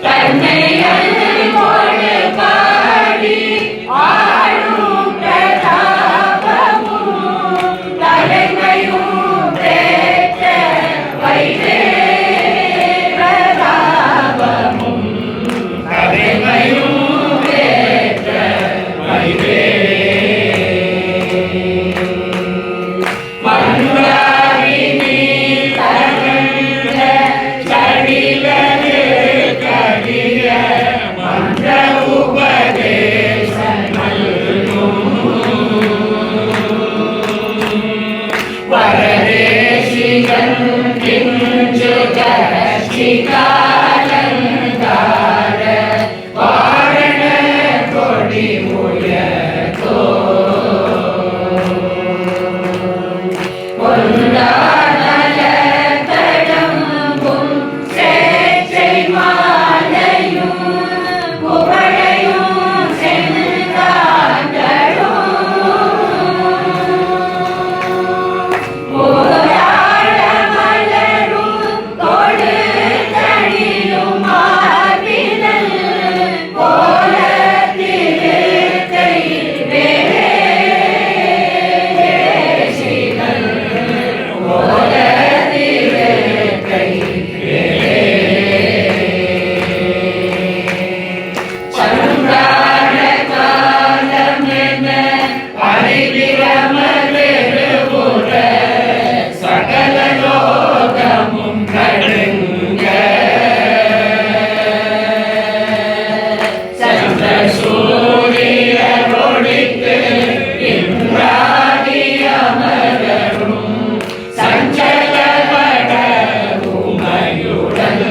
தன்னை அன்போடு பாடி ஆளும் பிரதாபமும் தலைமையும் பெற்ற வைவே பிரதாபமும் தலைமையும் பெற்ற வைவே மன்றாவினி தகன்ற சடிலரு கடிய மன்ற உபதேசங்கள் வரதேசிகன் கிஞ்சு கஷ்டிகாலங்கார வாரண கொடி முயதோ கொண்டாடலத்தடம்பும் சேற்றை மாலையும் புகழையும் செந்தாண்டலும் போராட மலரும் கொடுத்தடியும் மார்பினல் போல திருக்கை வேசிகள் போல திருக்கை சந்தான காலமென அறிவிரமருபுற சகல லோகமும் நடுங்க சந்திர சூரிய ஒளித்து இன்றாடி அமரரும் சஞ்சலப்பட உமையுடன்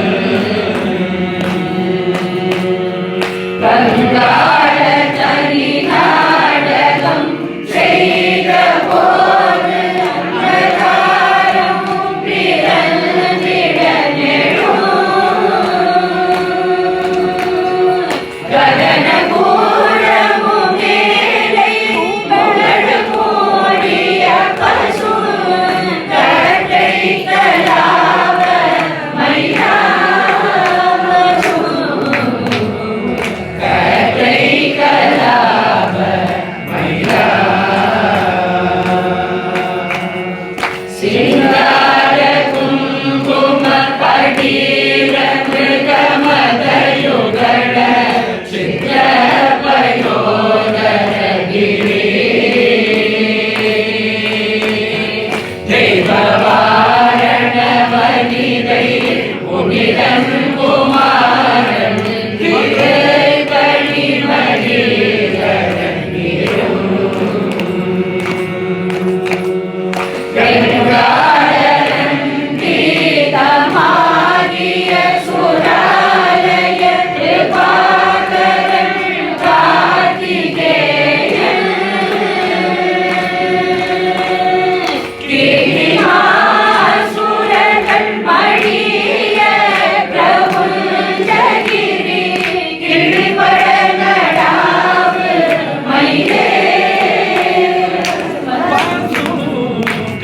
கங்காள தனி நாடகம் செய்த போது அந்தகாரம் பிறந்திட ககன கூடமும் மேலை மலடு மூடிய பசு கட்டை கலாவ மைனாமசு கட்டை கலாவ மைனா சிங்கார குங்கும படீர மிருகமதயுகட சித்திர பயோதரகிரி தெய்வவாரண வனிதை புனிதன் குமாரன் திரைபடி கங்காளன் கீதமாகிய சுராலய கிருபாகரன் கார்த்திகேயன் கிரிமாசுரர்கள் மடிய பிரபுஞ்சகிரி கிழிபட நடாவு மயிலே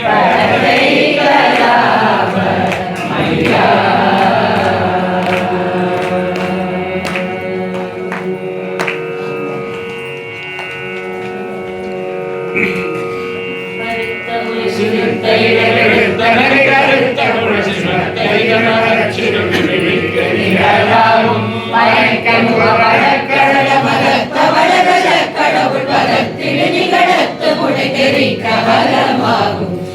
கதை கலாவ மையா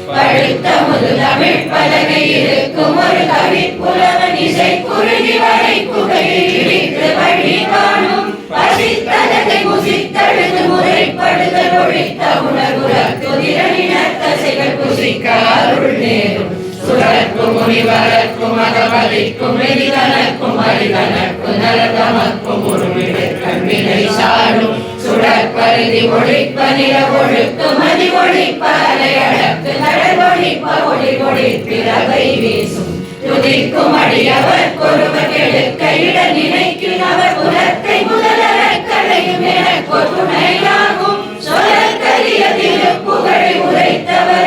பழுத்த முது தமிழ் பலகை இருக்கும் ஒரு கவிப்புலவன் இசை குருகி வரை குகையில் இடித்து வழி காணும் பசித்தலகை முசித்தழுது முறைப்படுதல் ஒழித்த உணர்வுறத்துதிரனின தசைகள் குசிக்க அருள் நேரும் சுரக்கும் முனிவரக்கும் அகமதிக்கும் எரிதனக்கும் அரிதனக்கும் நலதமக்கும் உருவிடு கண்வினை சாடும் சுடற்பருதி ஒழிப்ப நில ஒழுக்கு மதி ஒழிப்ப அலையடக்கு கடல் ஒழிப்ப ஒளி ஒழிப்பிறவை வீசும் துதிக்கும் அடியவர் கொருவர் எடுக்க இட நினைக்கிறவர் புலத்தை முதலர களையும் எனக்கு துணையாகும் சொலக்கரிய திருப்புகழை உரைத்தவர்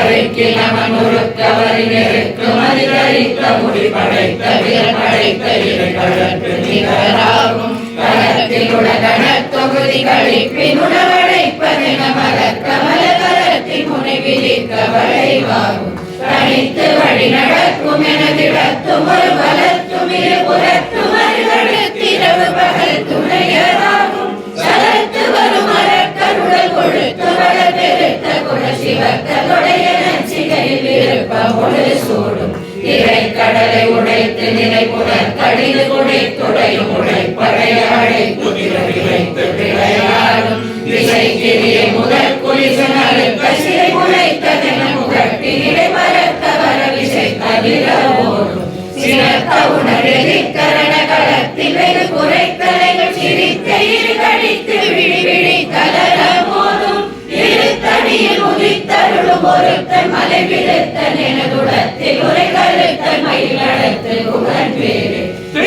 அருக்கி நமன் முறுக்கவரி நெருக்கு மதிகரித்த முடி படைத்த வீரர் படைத்த இறைகளுக்கு நிகராகும் கணத்தில் உலகண தொகுதி கழிப்பின் உணவடைப்பதென மலர் கமல கரத்தின் முனை விதிக்க வளைவாகும் தனித்து வழி நடக்கும் எனதிடத்தும் ஒரு பலத்தும் இரு புறத்தும் அருகடுத்திரவு பகல் துணையராகும் சலத்து வரும் மரக்கருடல் கொழுத்து வள பெருத்த குல சிவத்த கொடைய நச்சிகையில் இருப்பொழு சூடும் திரைக்கடலை உடைத்து நிலை புலர் கடிது குடைத்துடையும் உடைப்படைய அழைத்து திரைத்து விளையாடும் திசைக்கிரிய முதல் குலிசன் அழுக்க சிறை உழைத்ததென முகட்டினிடை மறக்க வர விசை தவிர ஓடும் சிறக்க உணர்கரண களத்தில் வெகு குறைக்கலைகள் சிரித்த இரு கடித்து விழி விழி கலர போதும் இருத்தடியில் உதித்தருளும் ஒருத்தன் மலை விழுத்தன் எனதுடத்தில் உரை கருத்தன் மயில் நடத்து புகழ் வேறு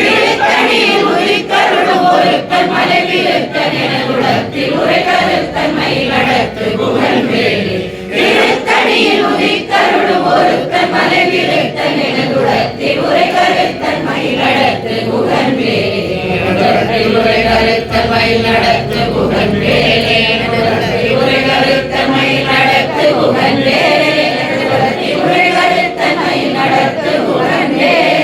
இருத்தடியில் உதித்தருளும் ஒருத்தன் மலை விழுத்தன் எனதுடத்தில் உரை கருத்தன் மயில் நடத்து புகழ் வேறு இருத்தடியில் உதித்தருளும் ஒருத்தன் மலை விழுத்தன் எனதுடத்தில் உரை கருத்தன் மயில் நடத்து புகழ் வேறு உரை கருத்தன் மயில் நடத்து புகழ் வேறு உரை கருத்தன் மயில் நடத்து புகழ் வேறு உரை கருத்தன் மயில் நடத்து புகழ் வேறு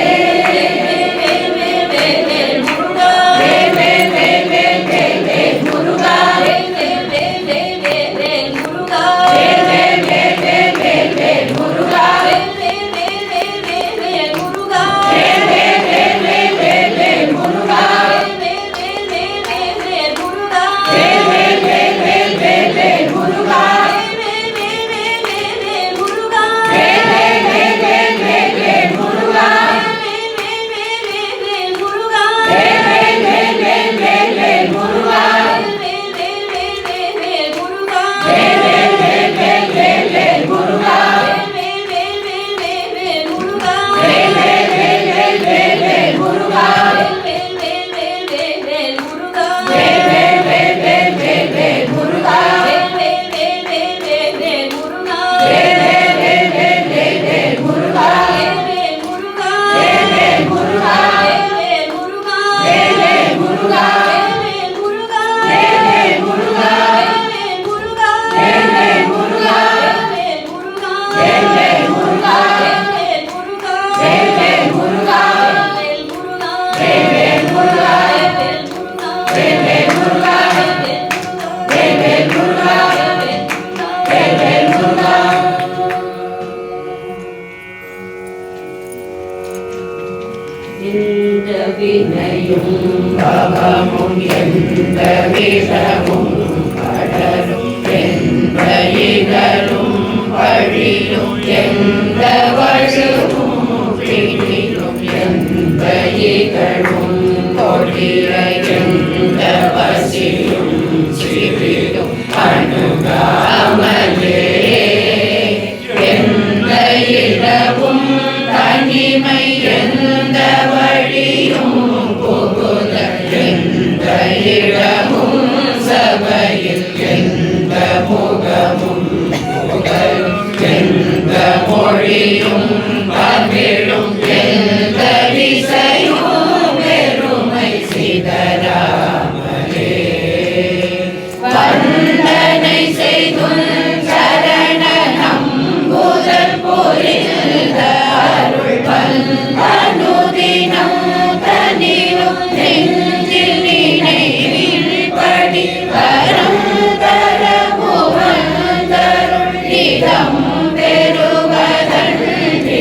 பவமும் எந்த விஷமும் கடலும் எந்த இடரும் வழியும் எந்த வழுவும் பிடிலும் எந்த இகழும் கொடிய எந்த பசியும் சிறிதும் அணுகாமலே எந்த இடவும் தனிமை எந்த வழியும் புகுத எந்த இடமும் சபையில் எந்த முகமும் புகழும் எந்த மொழியும் தமிழும் எந்த திசையும் பெருமை சிதறாமலே வந்தனை செய்தும் சரண நம்புதல் புரிந்த அருள் அனுதினம் தனிலும் நெஞ்சில் நினைவில்படி வரம் தர புகழ்ந்தருள் இதம் பெறுவதன்றி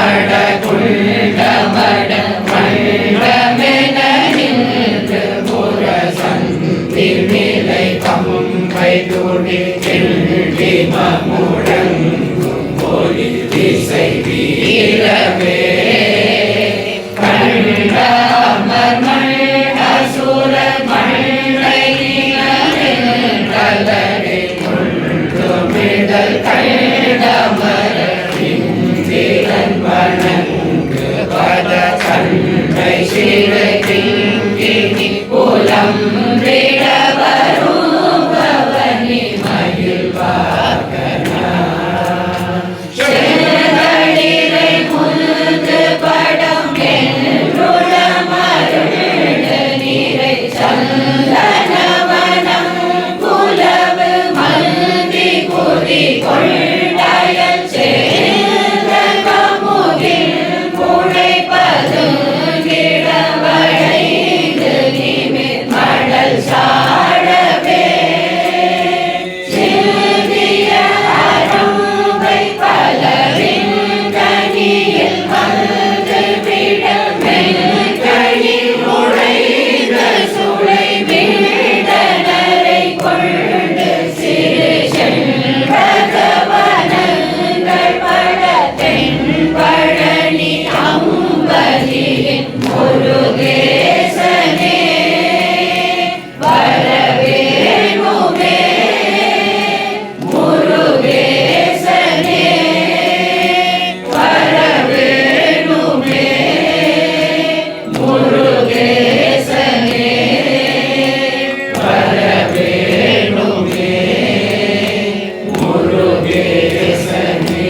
மட குண்டமட மண்டமென நின்று முரசந்தில் நிலை கம்பை துடி கிண்டி முழங்கும் ஒளி திசை வீரவே கண்ட அமர் மண்ட சுர மண்டை கலரை கொண்டுமிடல் கண்டமர இந்திரன் வணங்கு பத கண்டை சிறை கிங்கினி புலம் விட வரும் பவனி மயில் வாகனா செங்கடிரை முந்து படம் என்றுள மருள் நீரை சந்தனவனம் குலவு மல்தி குதி கொண்டயல் சேர்ந்த கமுகில் புழைப்பது கிடவழைந்து நிமிர் மடல் சாடவே சிந்திய அரம்பை பலவின் கனியில் வந்து விட மெல்கழில் நுழைந்த சுளை வீடனரை கொண்டு சிறு செண்பகவனங்கள் பட தென்பழனி அம்பதியின் முருகேசனே வரவேணுமே முருகேசனே வரவேணுமே முருகேசனே வரவேணுமே முருகேசனே.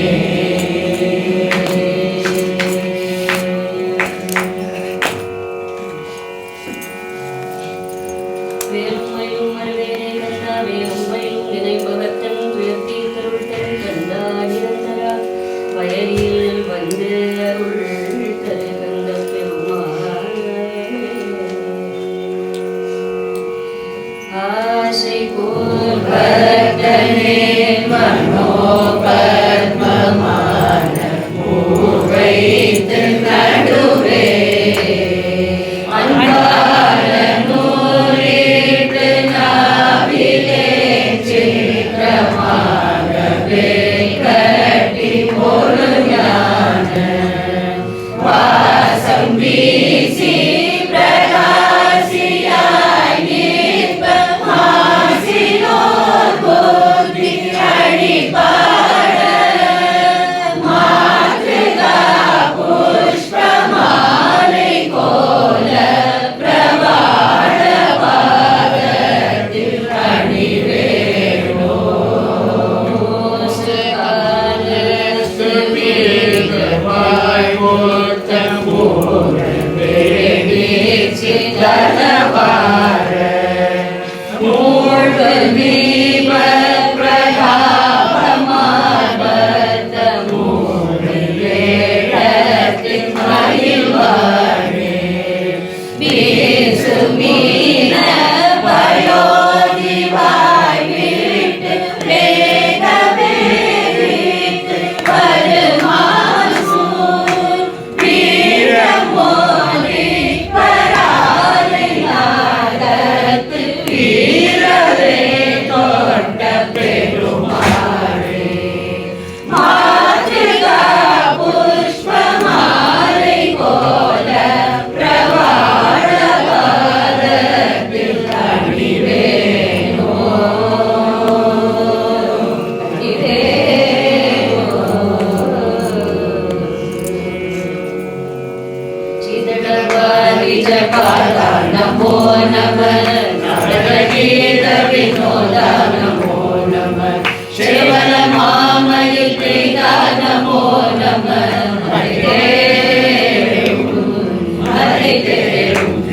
வேலுமையும் மறுவேலை கண்டாவே உண்மையும் நினைப்பகத்தன் உயர்த்தி கருள்தன் கண்டா நிரந்தரா வயலில் வந்து அருள் தரு கந்த பெருமாளே ஆசை பக்தனே மனோபத்மமான பூவைத்து நடுவே அன்பால நூறிட்டு நாவிலே சித்திரமாகவே கட்டி ஒரு ஞான வாசம் வீசி பிரகாசியாய் நிற்ப மாசிலோர் போற்றி அடிபாட மாத்ருகா புஷ்பமாலை கோல பிரபாட பாதத்தில் அணிவேணோ नमो नमः नारदगीत विनोदा नमो नमः श्रवण मामयुक्तिका नमो नमः हरे हरे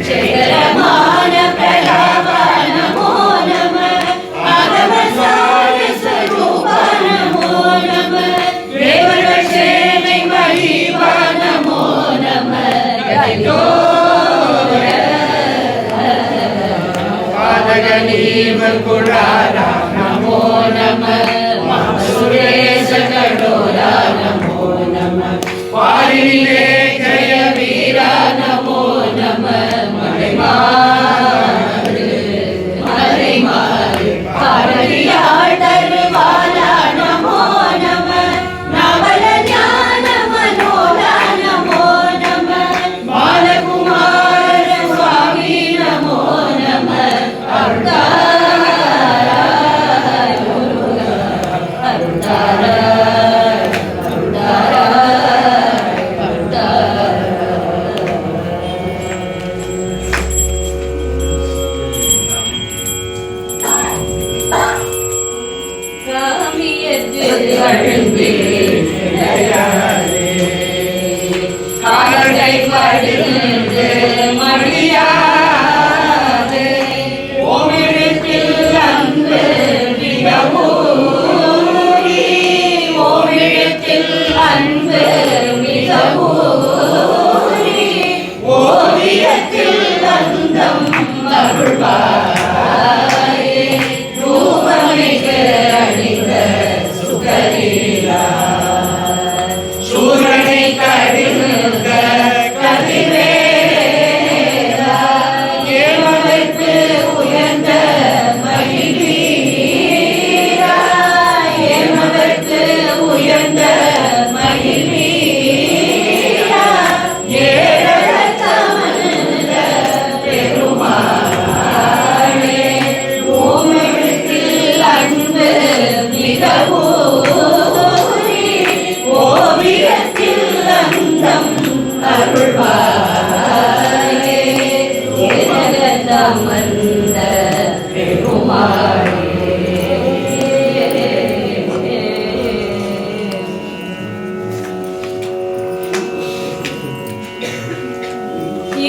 चैत्रमान प्रलापा नमो नमः आगम सार स्वरूप नमो नमः देवर्षेणि महिमा नमो नमः कुड़ारा नमो नमः सुरेश कटोरा नमो नमः அன்பு மிகவூறி ஓவியத்தில் அந்தம் அருள்வாயே ரூபமிகு அணிந்த சுகலீலா சூரனை கடிந்த கதிவேலா ஏமவைத்து உயர்ந்த மகிழ்வீரா ஏமவைத்து உயர்ந்த மகிழ்வீரா ஏழகமர்ந்த பெருமாளே ஓமெழுத்தில் அன்பு மிகவூறி ஓவியத்தில் அந்தம் அருள்வாயே ஏகதமர்ந்த பெருமாளே.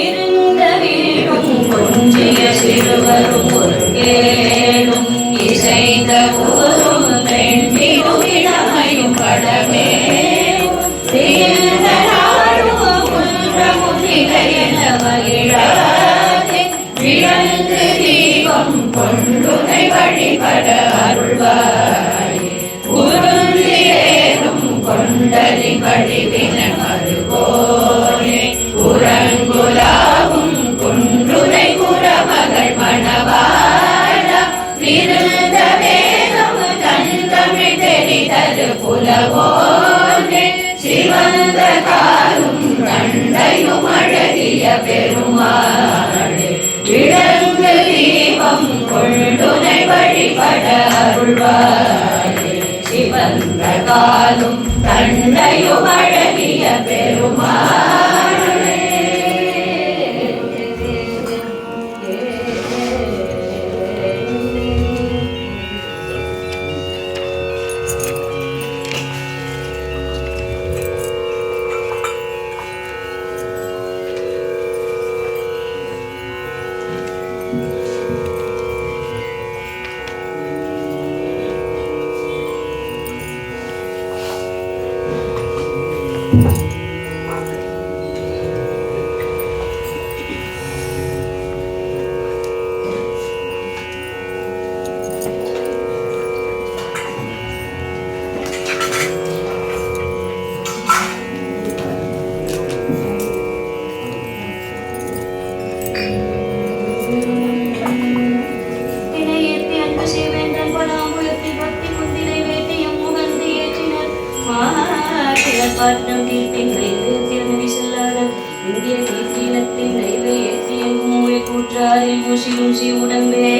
இருந்த வீடும் கொஞ்சிய சிறுவரும் ஒருங்கேடும் இசைந்த ஊரும் பெண்ணிலும் இளமையும் படமே தீர்ந்த நாடும் குன்றமும் திகையென மகிழாதே விழந்து தீபம் கொண்டுனை வழிபட அருள்வாயே உருந்தியேனும் கொண்டதி வடிவின மறுபோனே உறங்குலாவும் குன்றுரை குறமகள் மணவாழ திருந்த வேகம் தந்தமிழ் தெரிதரு புலவோனே சிவந்த காலும் தண்டையும் அழகிய பெருமாளே விளங்கு தீபம் கொண்டுனை வழிபட அருள்வாயே சிவந்த காலும் தண்டையும் அழகிய பெருமாளே தினையேத்தி அன்பு செய்வேந்தன் பலாமுயர்த்தி பக்தி முந்தினை வேட்டியம் முகந்து ஏற்றினர் மாற்றினர் பாட்டம் கீர்த்தின் நைவேத்தியம் செல்லாத இந்திய கீர்த்தினத்தின் நைவே ஏற்றி எங்கும் மொழி கூற்றாரில் முஷிலுஷி உடம்பே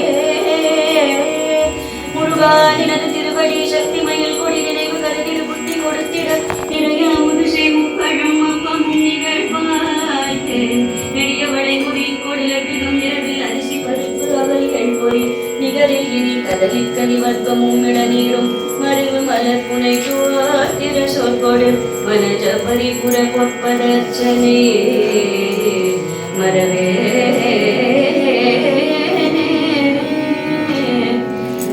முருகானினது திருவடி சக்தி மயில் கொடி நினைவு கருதிடு புத்தி கொடுத்திட நிறைய முதுசை முப்பழம் அப்பமும் நிகழ்வாய்த்தேன் நெடியவளை முதி கொடிலட்டிடும் இரவில் அரிசி பருப்பு அவர்கள் பொறி நிகரில் இனி கதலிக்கனி வர்க்கமும் இளநீரும் மருவு மலர் புனை தோத்திர சொற்கொடு மனஜ பரிபுர பொற்பதர்ச்சனே மரவே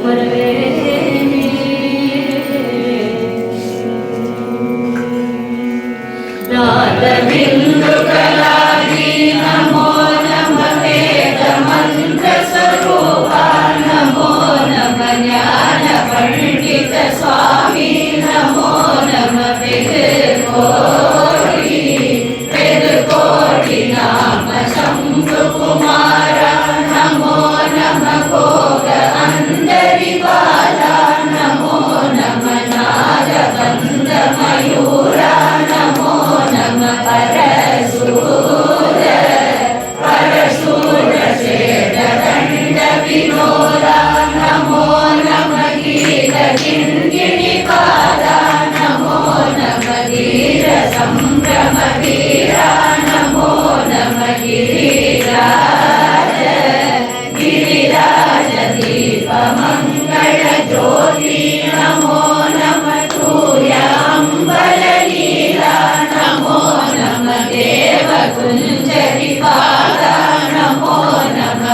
மரவே நாதபிந்து கலாதி நமோ நம வேத மந்திர ஸ்வரூபா நமோ நம ஞான பண்டித சுவாமி நமோ நம வெகு கோடி நாம சம்பு குமார நமோ நம போக அந்தரிபாலா நமோ நம நாத பந்த மயூரா நமோ நம பரசூர சேத தண்ட வினோதா நமோ நம கீத கிண்கிணி பாதா நமோ நம தீர சம்பிரம வீரா நமோ நம கிரிராஜ தீப மங்கள ஜோதி நமோ நம தூய அம்பல லீலா நமோ நம தேவ குஞ்சரி பாதா நமோ நம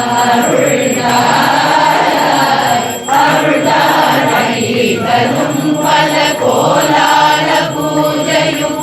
அருள்தாரி வரும் பல கோலால பூஜையும்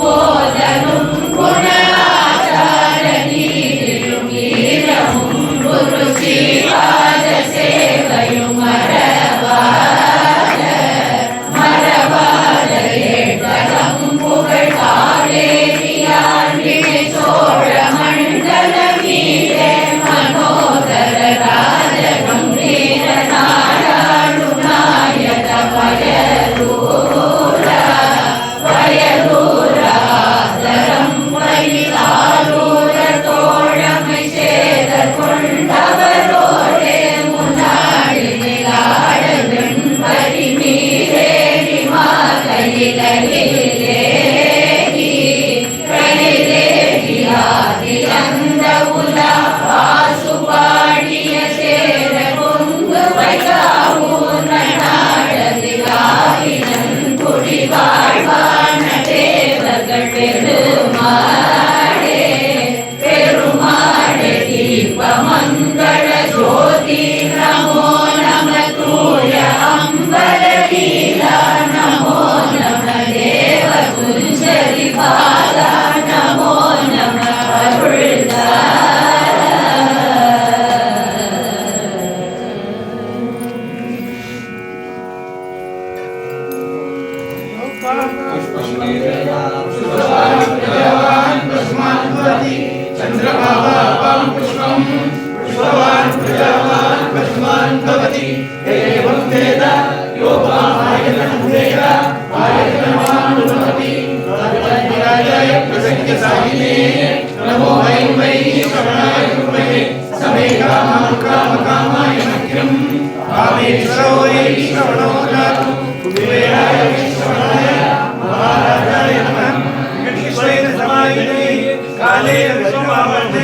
பெருமாளே பெருமாளே தீபமங்கள ஜோதி நமோ நம தூய அம்பலலீலா நமோ நம தேவ குஞ்சரி பாலா நமோ நம चंद्रभावां पुष्पं पुष्पवान् प्रजावान् पद्मान् भवति एवं वेद योगायतनं वेद आयतनवान् भवति तद्वद्राजाय प्रसंज्ञसाहिने नमो वै वै श्रवणाय गुरुवे समे कामाय मह्यं कामेश्वरो वै श्रवणो जातु कुबेराय श्रवणाय महाराजाय नमः गणेशाय समाहिने काले विश्वमावर्ते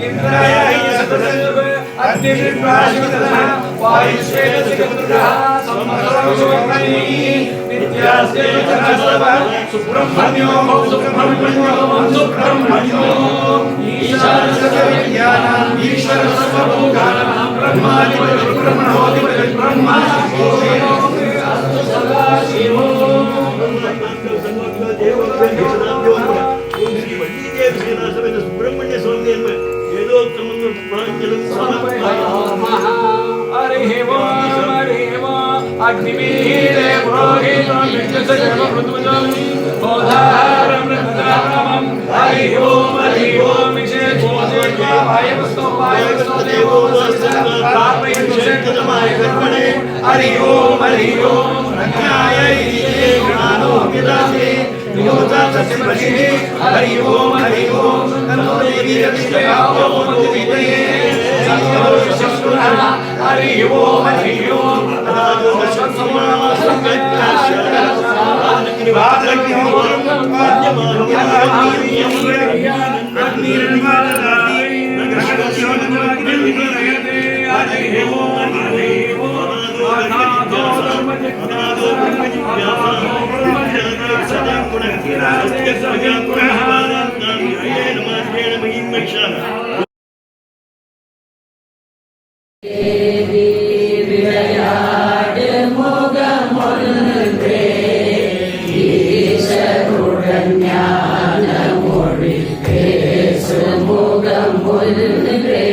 इंद्राय सततर्व अग्निर्वाशितः वायुष्वेन सिकपुत्रः सम्मतोषोकरी नित्यास्ते चरसव सुब्रह्मण्यो ईशानसर्वविद्यानां ईश्वरसर्वभूतानां ब्रह्माधिपतिः ब्रह्मणोऽधिपतिः ब्रह्मा शिवो सुब्रह्मण्य स्वामी ஏதோ अग्निवीरे पुरोहितं विद्युतजर्म पृथ्वजं बोधारं रत्नारमं हरि ओम विशेष गोसेवा वायवस्तो देवो प्रापयन्नुषेत्तमाय कर्मणे हरि ओम रज्ञाय ईशे ज्ञानो विदासे योजा सत्यवशिः हरि ओम नमो देवी रक्षया ओम देवीये हरि ओम விளையாடு முகமொன்றே ஈசருடன் ஞான மொழி பேசு முகம் ஒன்றே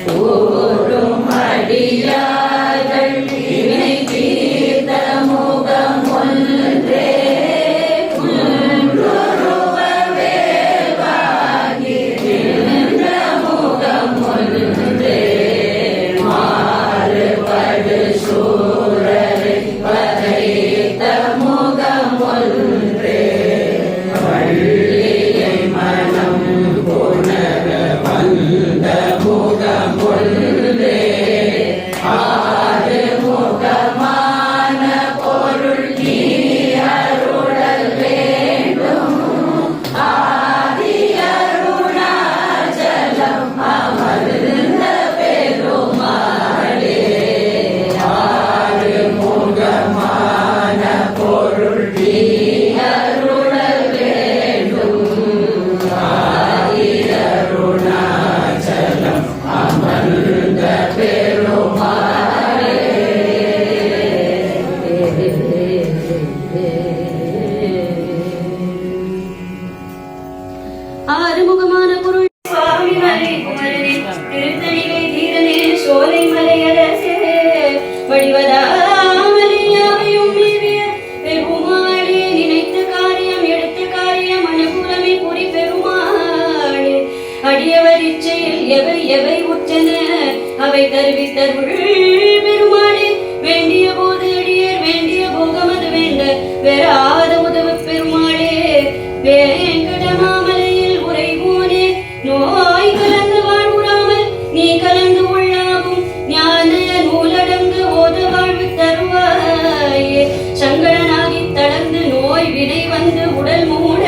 கூடும் அடியார்கள் இணை தீர்த்த முகம் ஒன்றே குன்றுருவ வேவாகி நின்ற முகம் ஒன்றே மாறுபடு சூரரை பதைத்த முகம் ஒன்றே வள்ளியை மனம் புணர வந்த முகம் ஒன்றே ஆறு முகமான பொருள் நீ அருளல் வேண்டும் ஆதி அருணாச்சலம் அமர்ந்த பெருமாளே ஆறு முகமான பொருள் நீ அருளல் வேண்டும் ஆதி அருணாச்சலம் அமர்ந்த பெருமாளே ஆறுமுகமான பொருள் சுவாமி மலை குமரனே திருத்தணிகை தீரனே சோலை மலையரசே வடிவதாமலையாவையும் மீறிய பெருமாளே நினைத்த காரியம் எடுத்த காரியம் அனுகூலமே புரி பெருமாளே அடியவர் இச்சையில் எவை எவை உற்றன அவை தருவித்தருள் பெருமாளே வேண்டிய போது அடியர் வேண்டிய போகமது வேண்ட வேறாத உதவு பெருமாளே வேங்கடமாமலையில் உறைவோனே நோய் கலந்து வாழ்வுறாமல் நீ கலந்து உள்ளாகும் ஞான நூலடங்கு ஓத வாழ்வு தருவாயே சங்கடனாகி தளர்ந்து நோய் வினை வந்து உடல் மூட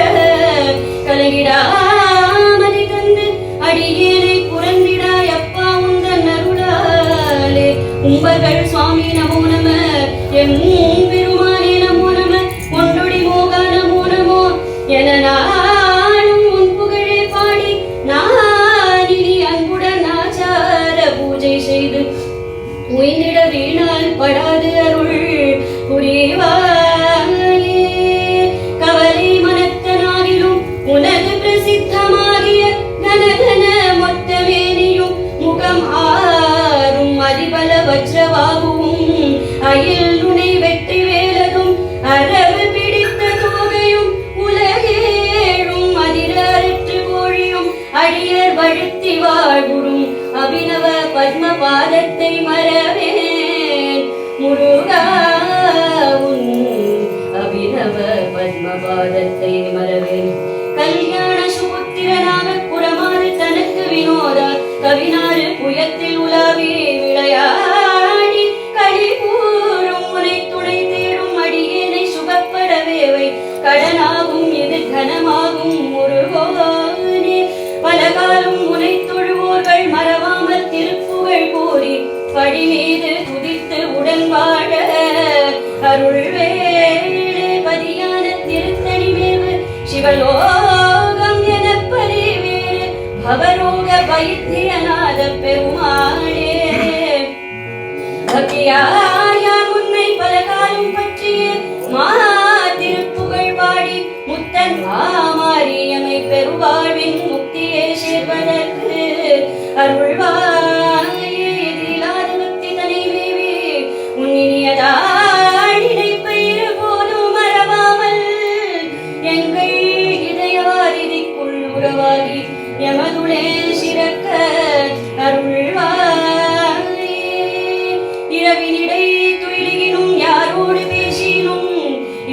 கலங்கிடாமலை தந்து அடியேனை புறந்திடாய் அப்பா உந்தன் அருளாலே உம்பர்கள் சுவாமி நமோ நம எம் பெருமானே நமோ நம ஒன்றொடி மோகா நமோ நமோ என என்னாலும் உன் புகழே பாடி நான் இனி அன்புடன் ஆச்சார பூஜை செய்து உயிரிட வீணால் படாது அருள் புரிவாயே. கவலை மனத்தனாகிலும் உனது பிரசித்தமாகிய கனகன மொத்தமேனியும் முகம் ஆறும் அதிபல வஜ்ரவாகும் அயில் நுனை வெற்றி வேலதும் அரவு பிடித்த தோகையும் உலகேழும் அதிரற்று கோழியும் அடியர் வழுத்தி வாழ்வுறும் அபிநவ பத்ம பாதத்தை மறவேன் முருகா உன் அபிநவ பத்ம பாதத்தை மறவேன். கல்யாண சுபுத்திரனாக புறமாறு தனக்கு வினோதா கவினாறு புயத்தில் உலாவி விளையாடி களி கூறும் உனை துணை தேடும் அடியேனை சுகப்படவேவை கடனாகும் இது கனமாகும் முருகோனே. பலகாலம் உனை தொழுவோர்கள் மறவாமல் திருப்புகழ் கூறி படி மீது துதித்து உடன் வாழ அருள்வேளே. பதியான திருத்தணிமேவு சிவலோகம் என பரிவேறு பவரோக வைத்தியநாத பெருமாளே. பக்தியாயா உன்னை பலகாலம் பற்றிய மா திருப்புகழ் பாடி முத்தன் மாரியமை பெருவாழ்வின் முக்தியை சேர்வதற்கு அருள்வாயே. எதிரில்லாத பக்தி தனை மேவி உன்னியதாழினை பயிர் போதும் மறவாமல் எங்கள் இதயவாரிதிக்குள் உறவாகி எமதுளே சிறக்க அருள்வாயே. இரவினிடை துயிலினும் யாரோடு பேசினும்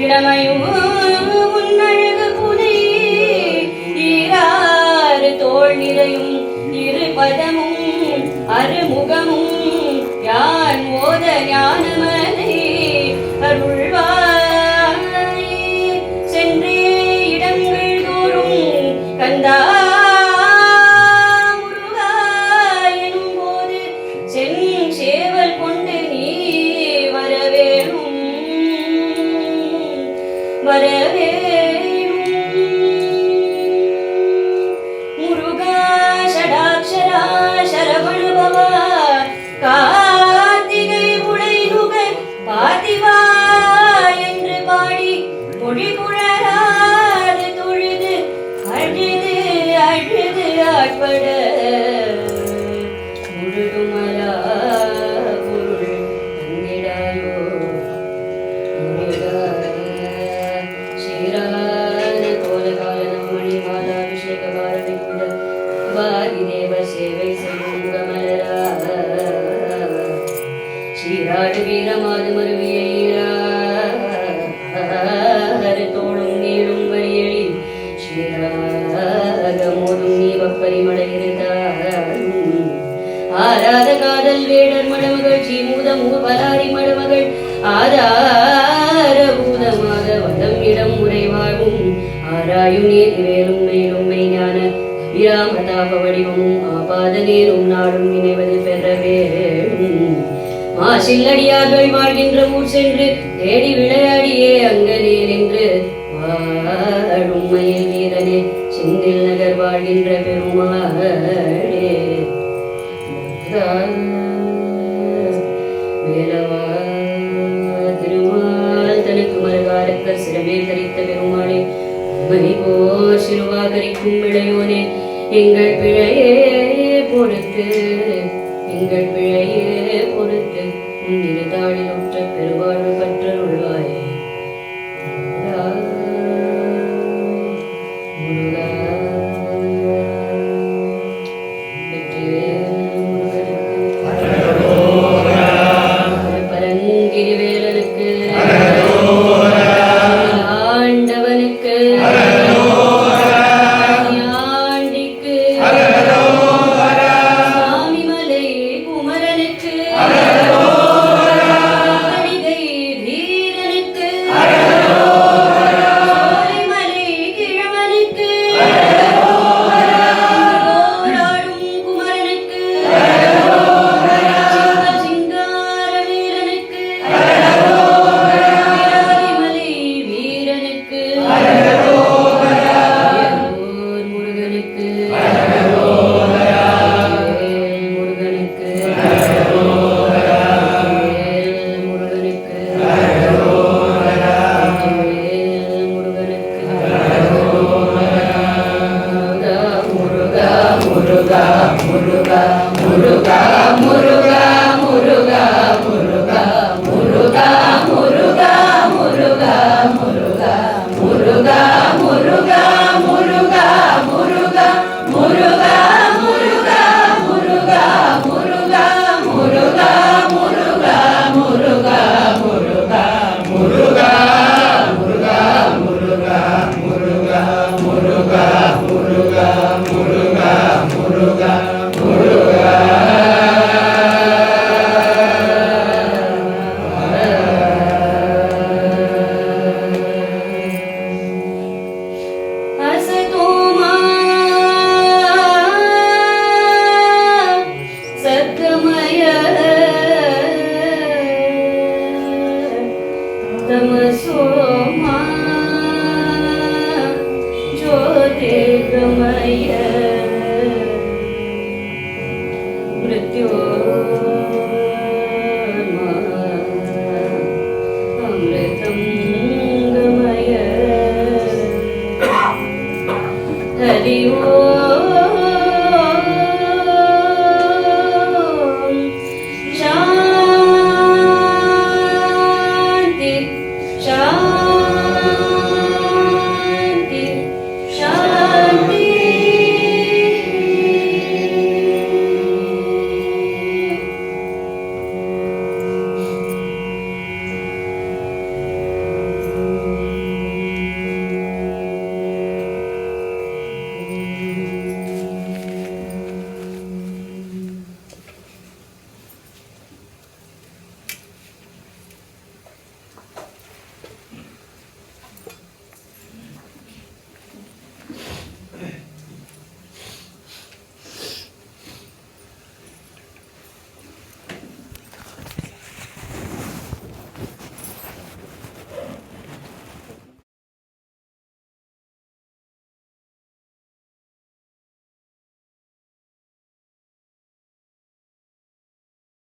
இளமையும் உன்னழகு புனை ஈராறு தோள் நிறையும் இரு பதமும் அருமுகமும் யான் மோத ஞானமனை அருள்வாயே. சென்றே இடங்கள் தோறும் கந்தா முருகா எனும் போது செஞ்சேவல் கொண்டு நீ வரவேணும் வரவேணும். முருகா ஷடாக்ஷரா சரவணபவா கார்த்திகை உடை நுகர் பாதிவா என்று பாடி மொழி குழறாது தொழுது அழுது அழுது ஆட்பட முழுதுமலா பொருள் தந்திடாயோ முருகா. ஸ்ரீரான கோலகால நவமணி மாலாபிஷேக பாரவிந்த வாரி தேவ சேவை செய்யும் முகமலரா. ஸ்ரீராடு வீரமாது மருவியீரா தோளும் நீளும் வரியழி ஸ்ரீராகமோதும் நீவப்பரிமள இருந்தாலும் ஆராத காதல் வேடர் மடமகள் ஸ்ரீமூத மூபலாரி மடமகள் ஆதார பூதமாக வதம் இடம் உரைவாழ்வும் ஆராயும் நீதி வேலும் மேலும் மெய்ஞான அபிராமதாப வடிவமும் ஆபாத நேரும் நாடும் நினைவது பெற வேணும். மாசில்லடியார்கள் வாழ்கின்ற ஊர் சென்று தேடி விளையாடியே அங்கனே நின்று வாழும் மயில் வீரனே செந்தில் நகர் வாழ்கின்ற பெருமாளே. வேலவா திருமால் தனக்கு மறுகாலக்கர் சிறமேல் தரித்த பெருமாளே உண்மை போர் சிறுவாகரிக்கும் இளையோனே எங்கள் பிழையே பொறுத்து எங்கள் பிழையே பொறுத்து உன்னிரு தாளில் உற்ற பெருவாழ்வு பற்றருள்வாயே. முருகா வெற்றிவேல் முருகனுக்கு பரங்கிரி வேலனுக்கு ஆண்டவனுக்கு ஆண்டிக்கு சாமிமலை குமரனுக்கு அடிகை வீரனுக்கு முருகா முருகா முருகா முருகா முருகா असतोमा सद्गमय तमसोमा ज्योतिर्गमय मृत्योर्मा अमृतं गमय हरि ओम